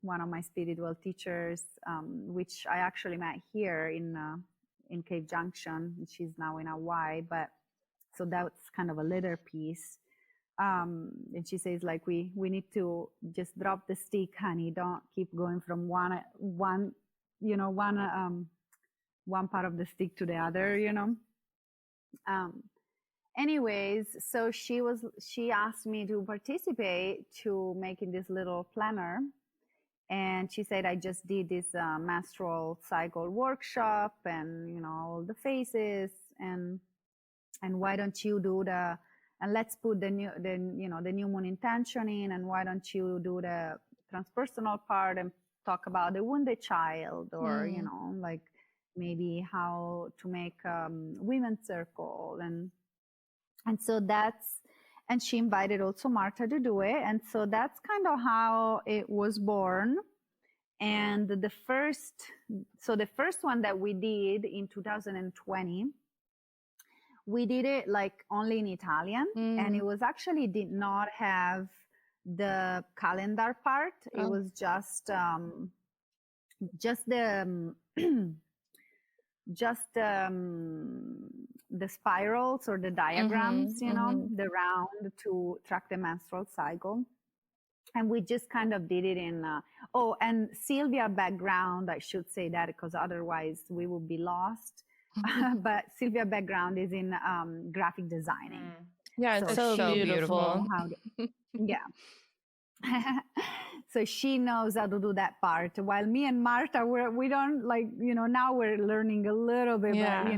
one of my spiritual teachers, which I actually met here in Cave Junction. She's now in Hawaii, but so that's kind of a later piece. And she says, like, we need to just drop the stick, honey. Don't keep going from one part of the stick to the other, anyways, so she asked me to participate to making this little planner. And she said, I just did this menstrual cycle workshop, and, all the phases, and why don't you do and let's put the new moon intention in, and why don't you do the transpersonal part and talk about the wounded child, or, like maybe how to make women's circle. And so and she invited also Marta to do it. And so that's kind of how it was born. And the first one that we did in 2020, we did it like only in Italian, and it was actually did not have the calendar part. It was just the spirals or the diagrams, the round to track the menstrual cycle. And we just kind of did it in, and Sylvia background, I should say that, because otherwise we would be lost. But Sylvia background is in graphic designing. Yeah, it's so beautiful. So she knows how to do that part, while me and Marta, we don't, like, now we're learning a little bit, but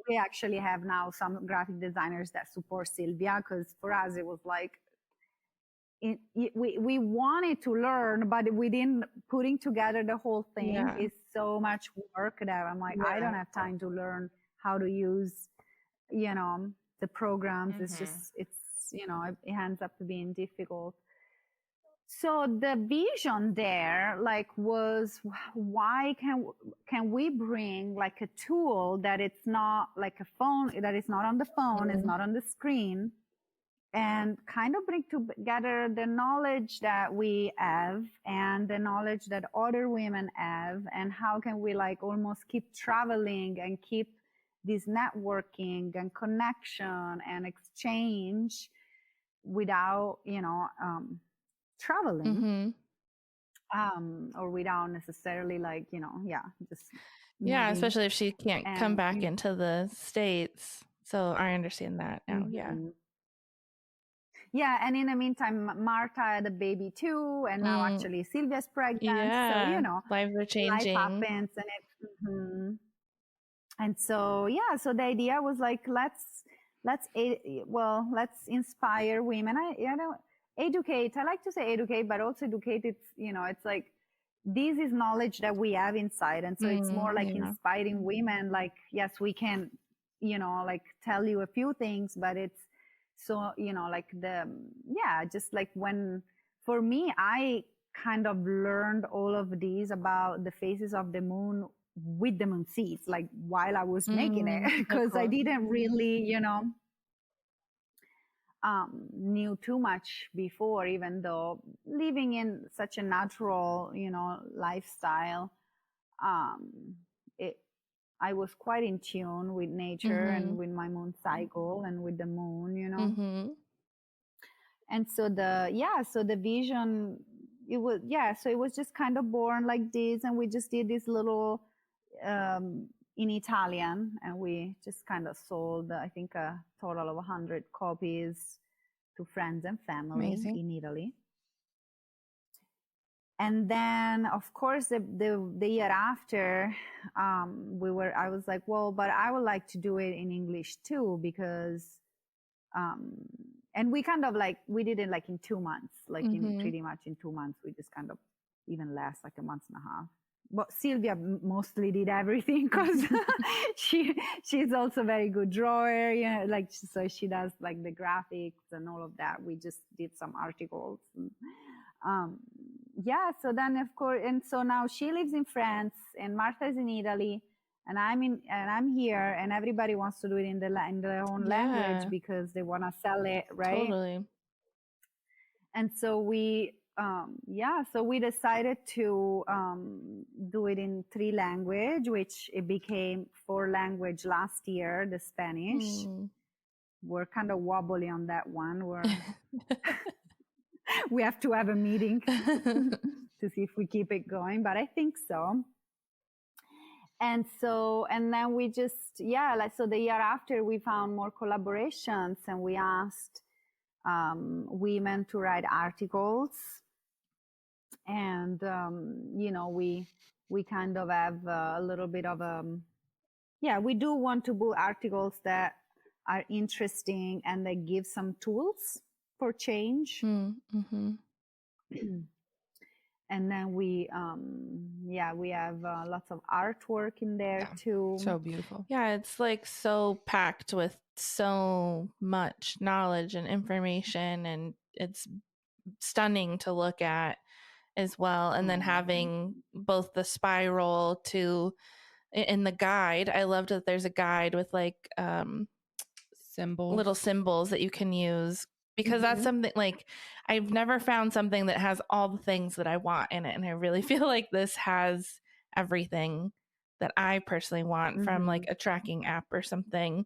we actually have now some graphic designers that support Sylvia, because for us it was like we wanted to learn, but within putting together the whole thing is so much work that I'm like, I don't have time to learn how to use the programs. It's just it ends up being difficult. So the vision there, like, was, why can we bring like a tool that it's not like a phone, that is not on the phone, it's not on the screen, and kind of bring together the knowledge that we have and the knowledge that other women have, and how can we like almost keep traveling and keep this networking and connection and exchange without, traveling, or without necessarily like, just moving. Especially if she can't come back into the States. So I understand that now. And in the meantime, Marta had a baby too, and now actually Sylvia's pregnant. So lives are changing. Life happens, and and so so the idea was like, let's inspire women. educate. I like to say educate, but also educate. It's, it's like, this is knowledge that we have inside. And so it's more like inspiring women. Like, yes, we can, like tell you a few things, but it's so, like just like when, for me, I kind of learned all of these about the phases of the moon with the moon seeds, like while I was making it, because I didn't really, knew too much before, even though living in such a natural, lifestyle, I was quite in tune with nature and with my moon cycle and with the moon, And so the vision, it was just kind of born like this, and we just did this little in Italian, and we just kind of sold, I think, a total of 100 copies to friends and family in Italy. And then, of course, the year after, I was like, well, but I would like to do it in English too, because, and we kind of like, we did it like in 2 months, like in pretty much in 2 months, we just kind of, even less, like a month and a half. But Sylvia mostly did everything, because she's also a very good drawer, like, so she does like the graphics and all of that. We just did some articles. And, so then, of course, and so now she lives in France and Martha's in Italy, and I'm here, and everybody wants to do it in their own language, because they want to sell it, right? Totally. And so we decided to do it in 3 language, which it became 4 language last year, the Spanish. We're kind of wobbly on that one. We have to have a meeting to see if we keep it going, but I think so. And then we just, so the year after, we found more collaborations, and we asked women to write articles. And, we kind of have a little bit of we do want to do articles that are interesting and that give some tools for change. And then we have lots of artwork in there too. So beautiful. Yeah, it's like so packed with so much knowledge and information, and it's stunning to look at as well. And then having both the spiral in the guide. I loved that there's a guide with like symbols, little symbols that you can use, because that's something, like, I've never found something that has all the things that I want in it, and I really feel like this has everything that I personally want from like a tracking app or something.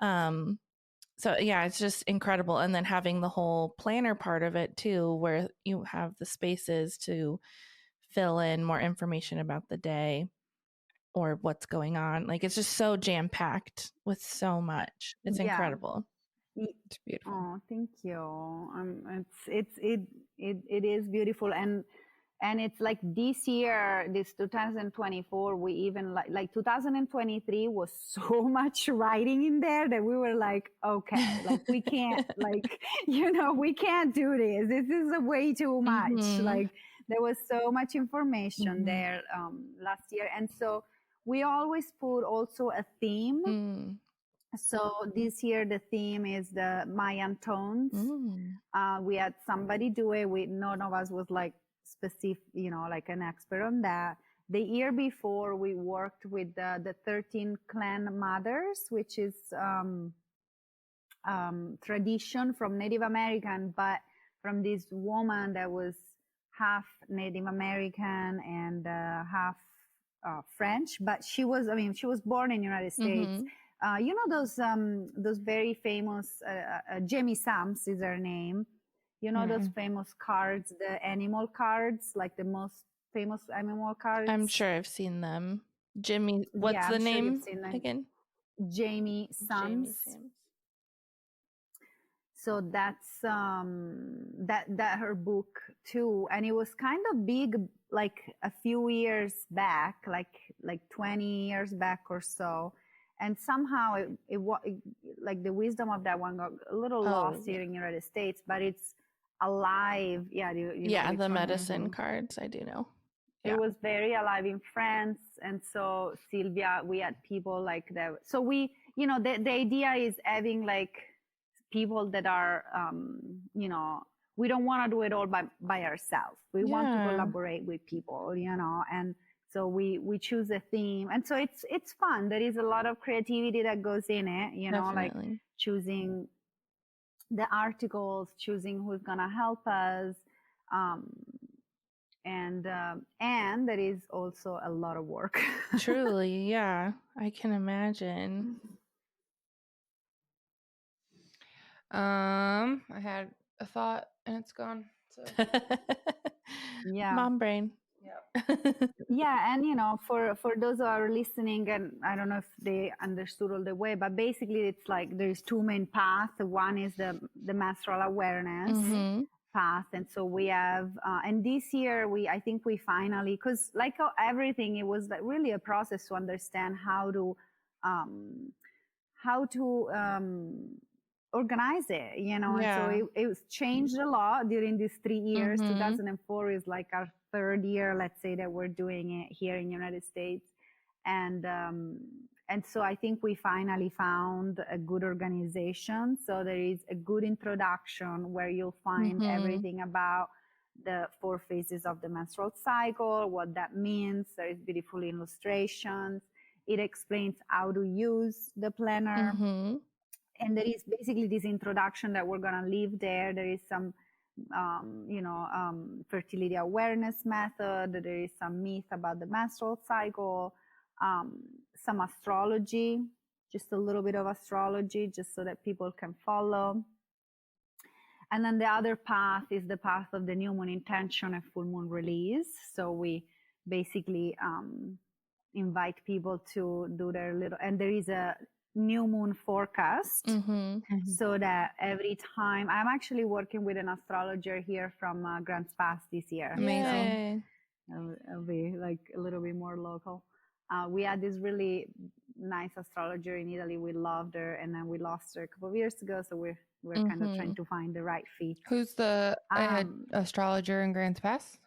So yeah, it's just incredible. And then having the whole planner part of it too, where you have the spaces to fill in more information about the day or what's going on. Like, it's just so jam-packed with so much. It's incredible. It's beautiful. Oh, thank you. It is beautiful. And it's like this year, this 2024, we even like 2023 was so much writing in there that we were like, okay, like we can't, like, we can't do this. This is way too much. Like, there was so much information there last year. And so we always put also a theme. So this year the theme is the Mayan tones. We had somebody do it. None of us was like specific, like an expert on that. The year before, we worked with the 13 clan mothers, which is tradition from Native American, but from this woman that was half Native American and half French. But she was born in the United States. Those very famous, Jamie Sams is her name. Those famous cards, the animal cards, like the most famous animal cards. I'm sure I've seen them. Jimmy, what's the name again? Jamie Sams. So that's that her book too, and it was kind of big, like a few years back, like 20 years back or so. And somehow it like the wisdom of that one got a little lost here in the United States, but it's alive. Yeah, the medicine cards, I do know. It was very alive in France. And so Sylvia, we had people like that. So we, the idea is having like people that are, we don't want to do it all by ourselves. We want to collaborate with people, and so we choose a theme. And so it's fun. There is a lot of creativity that goes in it, like choosing the articles, choosing who's going to help us. And there is also a lot of work. Truly, yeah, I can imagine. I had a thought and it's gone. So. Yeah, mom brain. Yeah, and for those who are listening, and I don't know if they understood all the way, but basically it's like there's two main paths. One is the menstrual awareness path, and so we have, and this year I think we finally, because like everything, it was like really a process to understand how to organize it, and so it was changed a lot during these 3 years. 2004 is like our third year, let's say, that we're doing it here in the United States. And so I think we finally found a good organization. So there is a good introduction where you'll find everything about the 4 phases of the menstrual cycle, what that means. There is beautiful illustrations. It explains how to use the planner. And there is basically this introduction that we're going to leave there. There is some, fertility awareness method. There is some myth about the menstrual cycle, some astrology, just a little bit of astrology, just so that people can follow. And then the other path is the path of the new moon intention and full moon release. So we basically invite people to do their little, and there is a new moon forecast, so that every time, I'm actually working with an astrologer here from Grants Pass this year. Amazing. It'll be like a little bit more local. We had this really nice astrologer in Italy. We loved her, and then we lost her a couple of years ago. So we're kind of trying to find the right fit. Who's the astrologer in Grants Pass?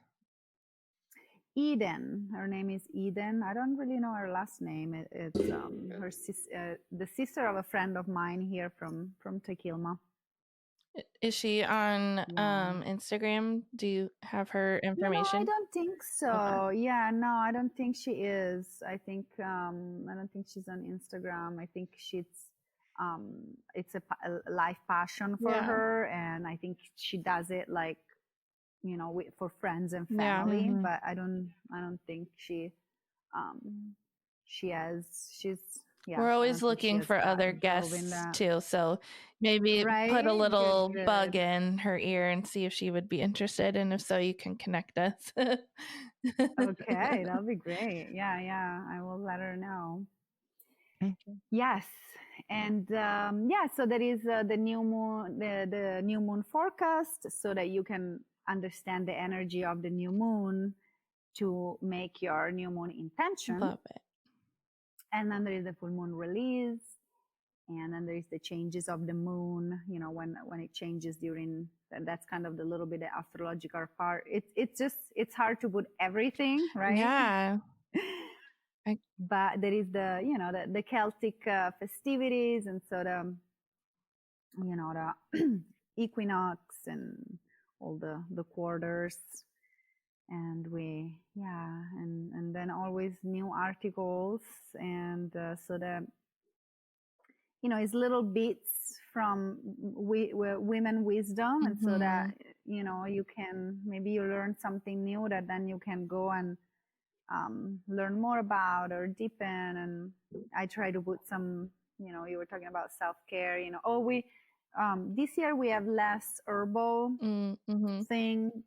Eden. Her name is Eden. I don't really know her last name. It's her the sister of a friend of mine here from Tequilma. Is she on Instagram? Do you have her information? I don't think so. Okay. Yeah, no, I don't think she is. I think I don't think she's on Instagram. I think she's it's a life passion for her, and I think she does it like, for friends and family. But I don't think she's we're always looking for other guests too, so maybe put a little bug in her ear and see if she would be interested, and if so, you can connect us. Okay, that'll be great. Yeah, I will let her know. Yes. And so there is the new moon, the new moon forecast, so that you can understand the energy of the new moon to make your new moon intention. Love it. And then there is the full moon release, and then there is the changes of the moon, when it changes during, that's kind of the little bit of astrological part. It's hard to put everything, right? Yeah. But there is the Celtic festivities, and so the equinox and all the quarters, and and then always new articles, and so that it's little bits from women wisdom, and so that you can, maybe you learn something new that then you can go and learn more about or deepen. And I try to put some, you were talking about self-care, this year we have less herbal thing,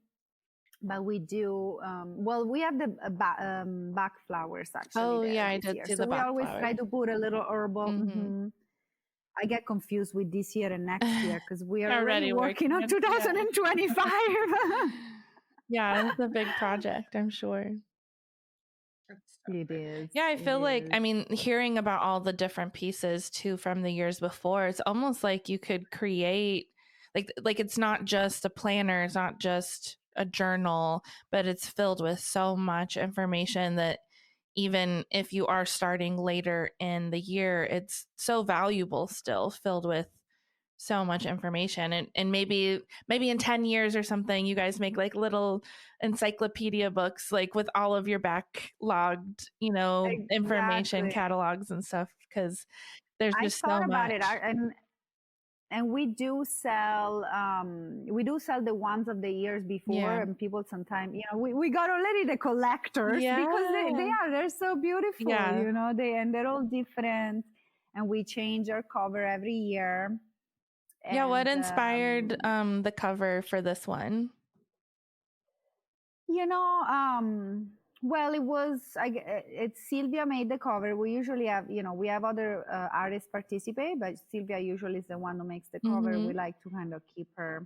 but we do, we have the back flowers actually. Oh yeah, I did see the back flowers. So we always try to put a little herbal. I get confused with this year and next year, because we are already working on 2025. Yeah, it's a big project, I'm sure. It is. Yeah, I feel like, I mean, hearing about all the different pieces too from the years before, it's almost like you could create, like it's not just a planner, it's not just a journal, but it's filled with so much information that even if you are starting later in the year, it's so valuable still, filled with so much information. And maybe in 10 years or something, you guys make like little encyclopedia books, like with all of your backlogged, information Exactly. catalogs and stuff, because there's I just thought so about much. it, and we do sell the ones of the years before, Yeah. and people sometimes, we got already the collectors because they're so beautiful. Yeah. They're all different, and we change our cover every year. Yeah, what And, inspired the cover for this one? Well, it's Sylvia made the cover. We usually have, we have other artists participate, but Sylvia usually is the one who makes the cover. Mm-hmm. We like to kind of keep her.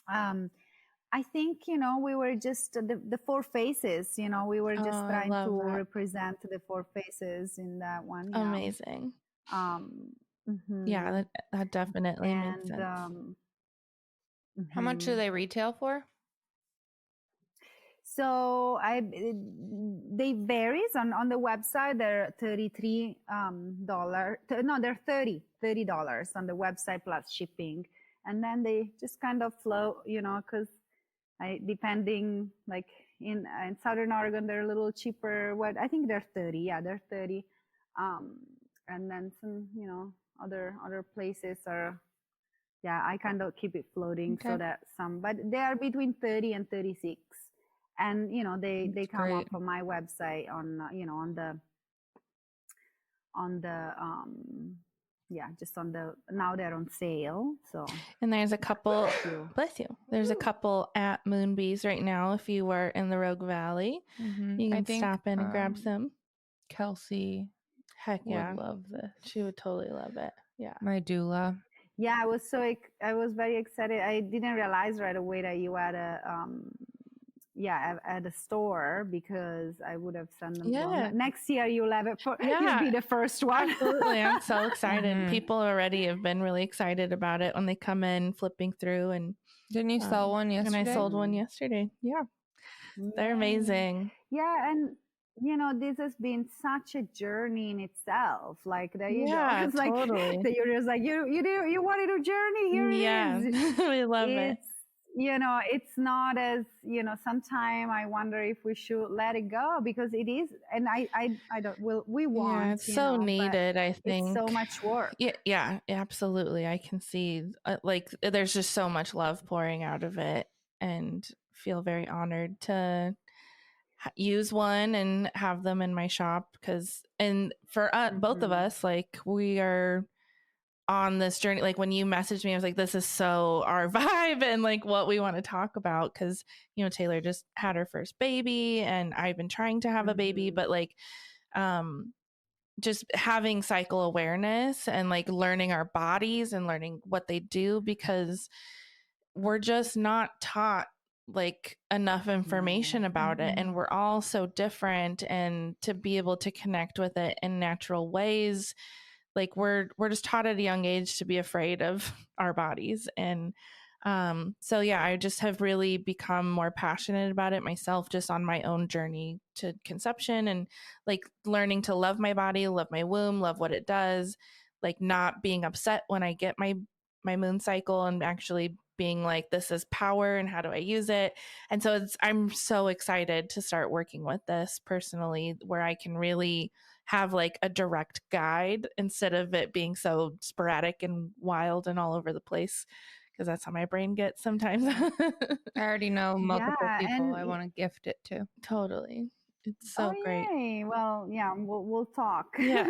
I think, we were just the four faces, we were just trying to represent the four faces in that one. Yeah. Amazing. Mm-hmm. Yeah, that definitely makes sense. How much do they retail for? So they varies on the website. They're $33 no, they're $30 on the website plus shipping, and then they just kind of flow, because depending, like in Southern Oregon they're a little cheaper. I think they're 30. Yeah, they're 30. And then some, other places are. Yeah, I kind of keep it floating so that but they are between 30 and 36. And, they come up on my website on, now they're on sale. So, and there's a couple, bless you. There's a couple at Moonbees right now. If you were in the Rogue Valley, you can stop in and grab some. Kelsey, would love this. She would totally love it. Yeah. My doula. Yeah, I was very excited. I didn't realize right away that you had at a store, because I would have sent them. Yeah. Next year you'll have it. You'll be the first one. Absolutely. I'm so excited. People already have been really excited about it when they come in flipping through. And didn't you sell one yesterday? And I sold one yesterday. Yeah. They're amazing. Yeah. And this has been such a journey in itself. Like, there you go. It's totally. Like you're just like, you wanted a journey. Here it is. We love it. It's not as, sometimes I wonder if we should let it go, because it is, and I don't, we want. Yeah, it's so needed, I think. It's so much work. Yeah, absolutely. I can see, like, there's just so much love pouring out of it, and feel very honored to use one and have them in my shop, and for both of us, like, we are on this journey. Like, when you messaged me, I was like, this is so our vibe and like what we want to talk about, because Taylor just had her first baby, and I've been trying to have a baby, but like just having cycle awareness and like learning our bodies and learning what they do, because we're just not taught like enough information about it, and we're all so different, and to be able to connect with it in natural ways, like we're just taught at a young age to be afraid of our bodies. And so yeah, I just have really become more passionate about it myself, just on my own journey to conception, and like learning to love my body, love my womb, love what it does, like not being upset when I get my moon cycle, and actually being like, this is power, and how do I use it? And so I'm so excited to start working with this personally, where I can really have like a direct guide instead of it being so sporadic and wild and all over the place, because that's how my brain gets sometimes. I already know multiple people I want to gift it to. Totally. It's so great. Yay. Well, yeah, we'll talk. Yeah.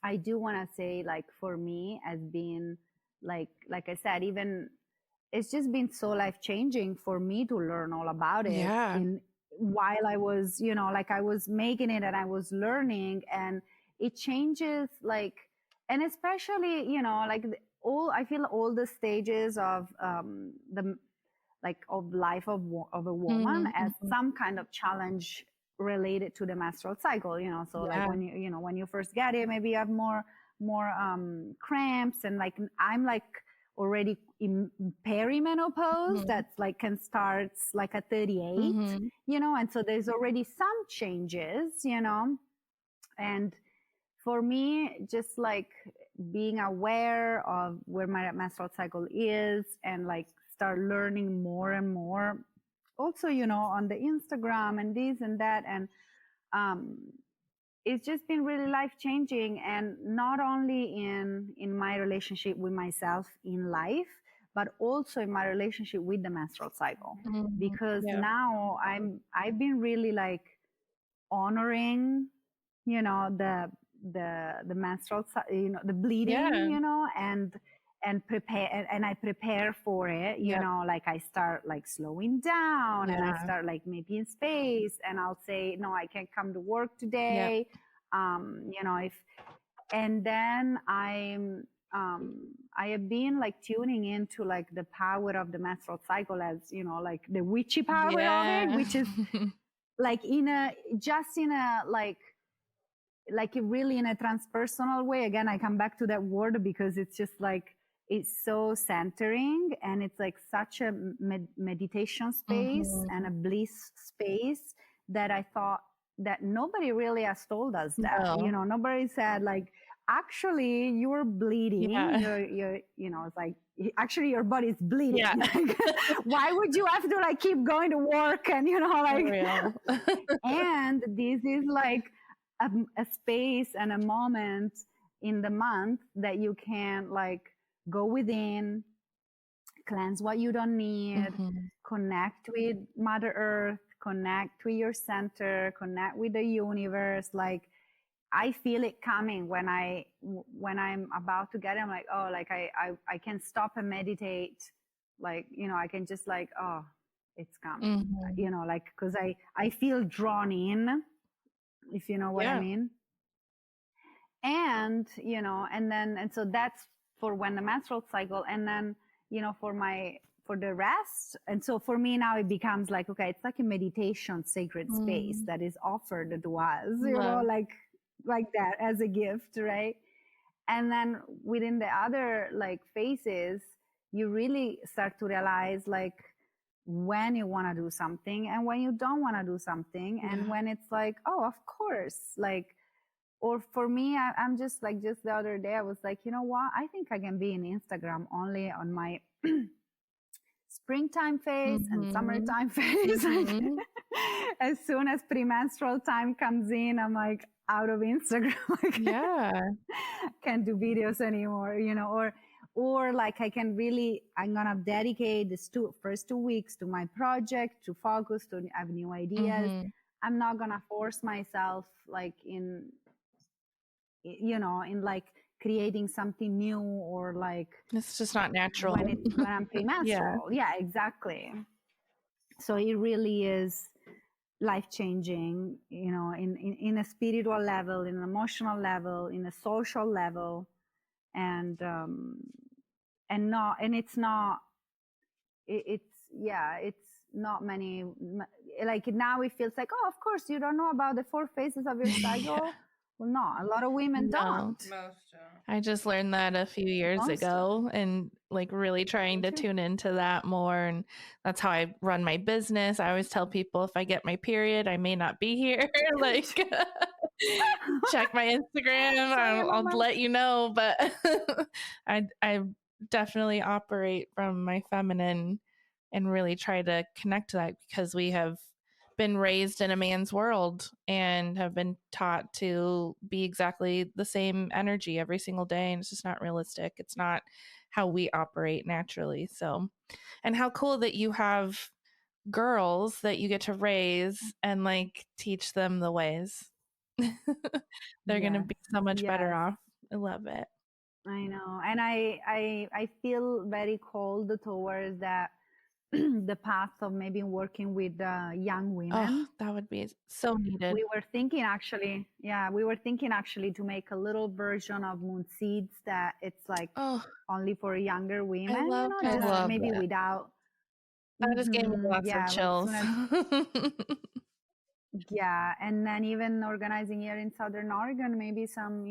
I do want to say, like, for me, as being like I said, even it's just been so life-changing for me to learn all about it. Yeah. While I was, like I was making it and I was learning, and it changes, like, and especially, like I feel all the stages of of life of a woman as some kind of challenge related to the menstrual cycle, so like when you when you first get it, maybe you have more cramps, and like I'm like already in perimenopause. That's like can start like at 38, you know, and so there's already some changes, you know. And for me, just like being aware of where my menstrual cycle is, and like start learning more and more also, you know, on the Instagram and this and that. And it's just been really life changing, and not only in my relationship with myself in life, but also in my relationship with the menstrual cycle, because now I've been really like honoring, you know, the menstrual, you know, the bleeding, you know, and prepare, and I prepare for it, you know, like I start like slowing down, and I start like making space, and I'll say, no, I can't come to work today. You know, and then I have been like tuning into like the power of the menstrual cycle, as, you know, like the witchy power of it, which is like really in a transpersonal way. Again, I come back to that word because it's just like, it's so centering, and it's like such a meditation space and a bliss space, that I thought that nobody really has told us that. You know, nobody said like, actually you're bleeding. You're, you know, it's like, actually your body's bleeding. Like, why would you have to like keep going to work, and, you know, like and this is like a space and a moment in the month that you can like go within, cleanse what you don't need, connect with Mother Earth, connect with your center, connect with the universe. Like, I feel it coming when I'm about to get it. I'm like, oh, like I can stop and meditate. Like, you know, I can just like, oh, it's coming, you know, like, cause I feel drawn in, if you know what I mean. And, you know, and so that's for when the menstrual cycle, and then, you know, for the rest. And so for me now it becomes like, okay, it's like a meditation sacred space that is offered to us, you know, like that as a gift, right? And then within the other like phases, you really start to realize like when you want to do something and when you don't want to do something, and when it's like, oh, of course, like, or for me, I'm just like, just the other day I was like, you know what, I think I can be in Instagram only on my springtime phase and summertime phase. As soon as premenstrual time comes in, I'm like out of Instagram. Like, can't do videos anymore, you know, or like I'm gonna dedicate this first 2 weeks to my project, to focus, to have new ideas. I'm not gonna force myself like in, you know, in like creating something new, or like, it's just not natural when I'm premenstrual. Exactly. So it really is life changing, you know, in a spiritual level, in an emotional level, in a social level, and it's not many, like, now it feels like, oh, of course you don't know about the 4 phases of your cycle. Well, no, a lot of women don't. Most don't. I just learned that a few years ago, and like really trying to tune into that more. And that's how I run my business. I always tell people, if I get my period, I may not be here. Like, check my Instagram. I'll let you know. But I definitely operate from my feminine and really try to connect to that, because we have been raised in a man's world and have been taught to be exactly the same energy every single day, and it's just not realistic. It's not how we operate naturally. So, and how cool that you have girls that you get to raise and like teach them the ways. They're going to be so much better off. I love it. I know. And I feel very called towards that, the path of maybe working with young women. Oh, that would be so needed. We were thinking actually to make a little version of Moon Seeds that it's like only for younger women. I love, you know, just love maybe that. without. That just gave me lots of chills. Yeah, and then even organizing here in Southern Oregon, maybe some,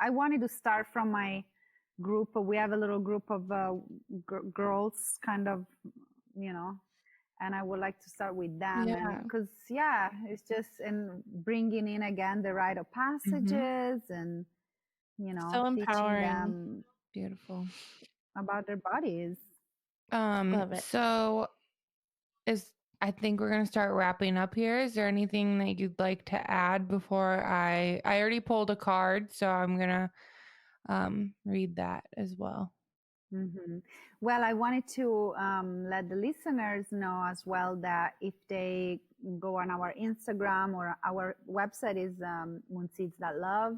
I wanted to start from my group. We have a little group of girls, kind of, and I would like to start with them. And because, it's just, and bringing in again the rite of passages and, So teaching empowering. them Beautiful about their bodies. Love it. So I think we're going to start wrapping up here. Is there anything that you'd like to add before I already pulled a card, so I'm going to read that as well. Mm-hmm. Well, I wanted to let the listeners know as well that if they go on our Instagram, or our website is moonseeds.love,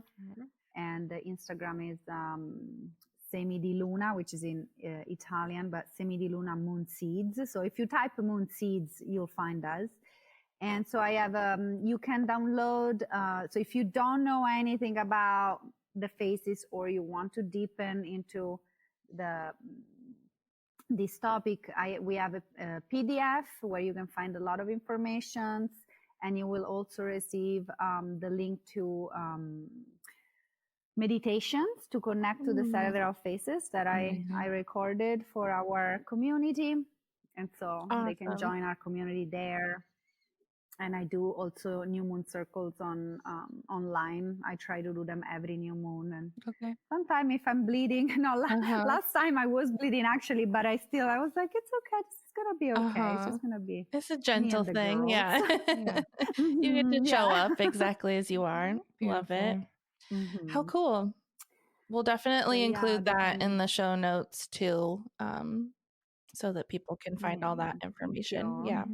and the Instagram is Semi di Luna, which is in Italian, but Semi di Luna Moon Seeds. So if you type Moon Seeds, you'll find us. And so I have, you can download, so if you don't know anything about the phases, or you want to deepen into this topic, we have a PDF where you can find a lot of information, and you will also receive the link to meditations to connect to the several phases that I recorded for our community. And so they can join our community there. And I do also new moon circles on online. I try to do them every new moon. And sometimes if I'm bleeding, last time I was bleeding actually, but I was like, it's okay. This is gonna be okay. It's just gonna be. It's a gentle thing, yeah. You get to show up exactly as you are. Love it. Mm-hmm. How cool! We'll definitely include that in the show notes too, so that people can find all that information. Yeah.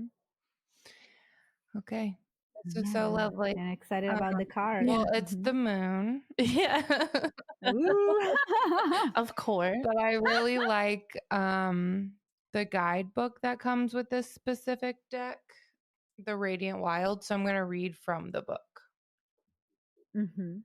Okay. This is so lovely. And excited about the card. Well, it's the moon. Yeah. Of course. But I really like the guidebook that comes with this specific deck, the Radiant Wild. So I'm going to read from the book. Mm-hmm.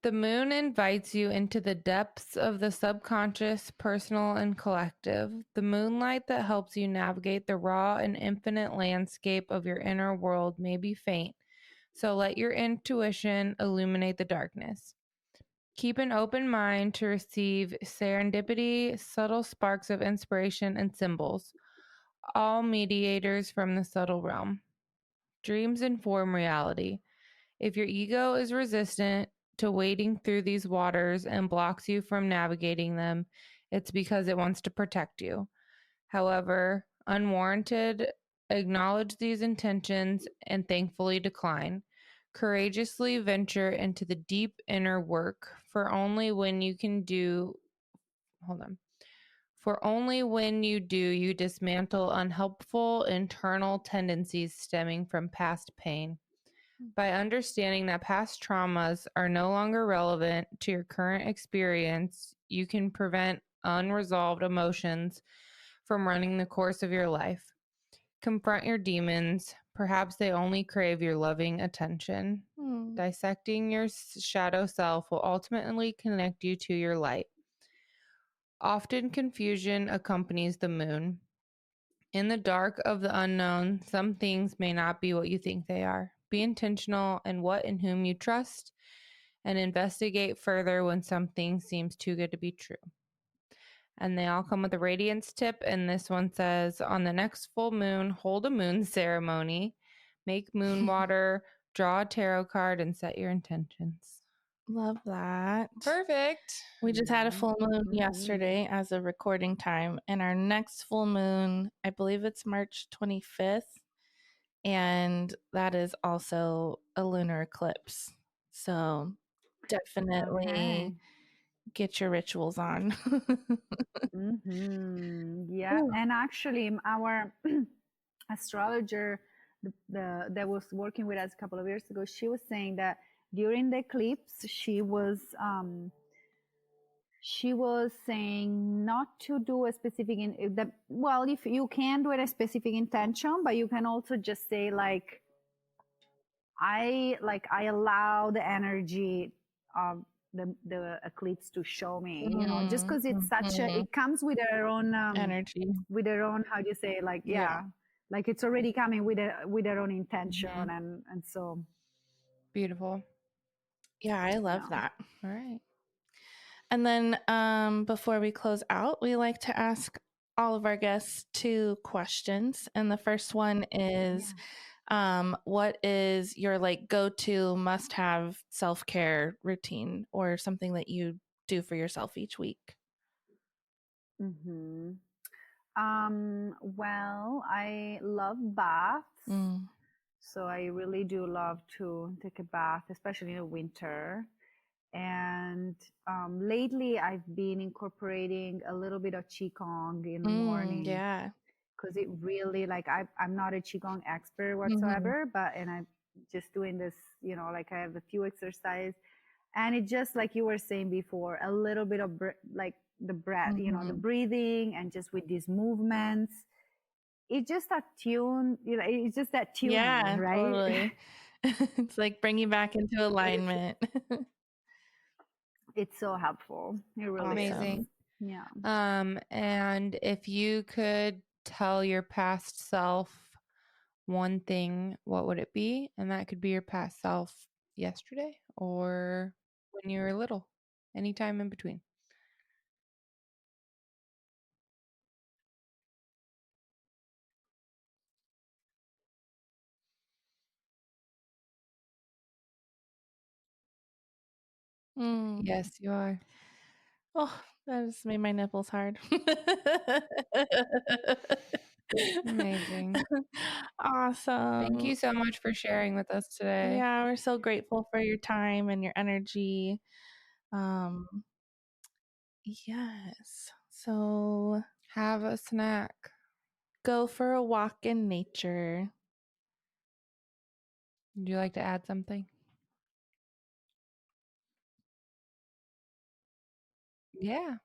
The moon invites you into the depths of the subconscious, personal, and collective. The moonlight that helps you navigate the raw and infinite landscape of your inner world may be faint, so let your intuition illuminate the darkness. Keep an open mind to receive serendipity, subtle sparks of inspiration, and symbols, all mediators from the subtle realm. Dreams inform reality. If your ego is resistant to wading through these waters and blocks you from navigating them, it's because it wants to protect you. However, unwarranted, acknowledge these intentions and thankfully decline. Courageously venture into the deep inner work, for only when you do, you dismantle unhelpful internal tendencies stemming from past pain. By understanding that past traumas are no longer relevant to your current experience, you can prevent unresolved emotions from running the course of your life. Confront your demons. Perhaps they only crave your loving attention. Dissecting your shadow self will ultimately connect you to your light. Often confusion accompanies the moon. In the dark of the unknown, some things may not be what you think they are. Be intentional in what and whom you trust, and investigate further when something seems too good to be true. And they all come with a radiance tip, and this one says, on the next full moon, hold a moon ceremony, make moon water, draw a tarot card, and set your intentions. Love that. Perfect. We just had a full moon yesterday as a recording time, and our next full moon, I believe it's March 25th, and that is also a lunar eclipse. So definitely get your rituals on. Yeah, and actually our astrologer that was working with us a couple of years ago, she was saying that during the eclipse she was saying not to do a specific if you can do it a specific intention, but you can also just say I allow the energy of the eclipse to show me, you know, just because it's such a, it comes with their own energy, with their own, how do you say, like, like it's already coming with their own intention. And so beautiful. Yeah, I love that. All right. And then before we close out, we like to ask all of our guests 2 questions. And the first one is, what is your like go-to must-have self-care routine or something that you do for yourself each week? Well, I love baths. So I really do love to take a bath, especially in the winter. And lately I've been incorporating a little bit of qigong in the morning. Yeah. Because it really, like, I'm not a qigong expert whatsoever, and I'm just doing this, you know, like I have a few exercises, and it just, like you were saying before, a little bit of like the breath, you know, the breathing, and just with these movements, it just attune, you know, it's just that tune, right? Totally. It's like bring you back into alignment. It's so helpful. It really amazing. Is. Yeah. And if you could tell your past self one thing, what would it be? And that could be your past self yesterday or when you were little, anytime in between. Yes, you are. Oh, that just made my nipples hard. Amazing. Awesome. Thank you so much for sharing with us today. Yeah, we're so grateful for your time and your energy. Yes. So have a snack. Go for a walk in nature. Would you like to add something? Yeah.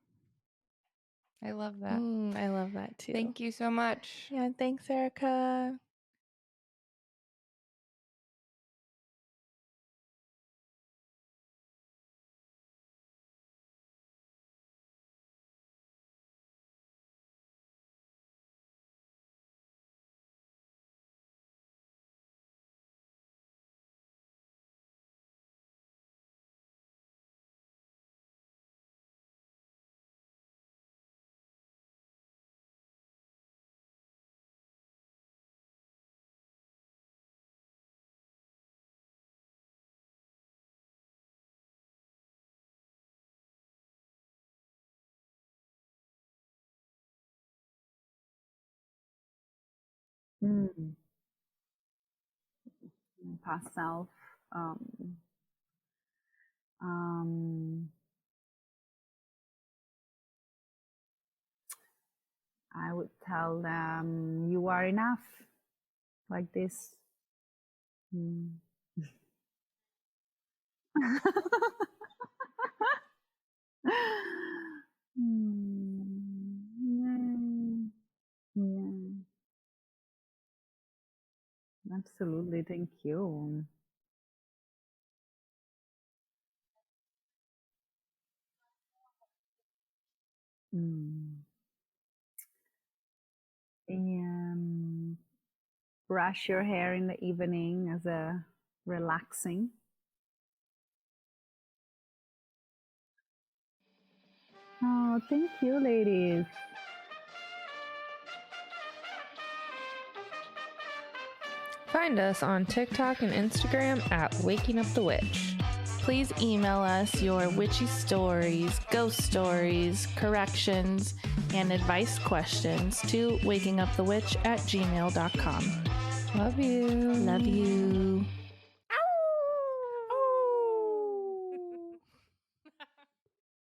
I love that. I love that too. Thank you so much. Yeah, thanks, Erica. Past self. I would tell them you are enough, like this. Yeah. Absolutely. Thank you. And brush your hair in the evening as a relaxing. Oh, thank you, ladies. Find us on TikTok and Instagram at Waking Up the Witch. Please email us your witchy stories, ghost stories, corrections, and advice questions to wakingupthewitch@gmail.com. Love you. Love you.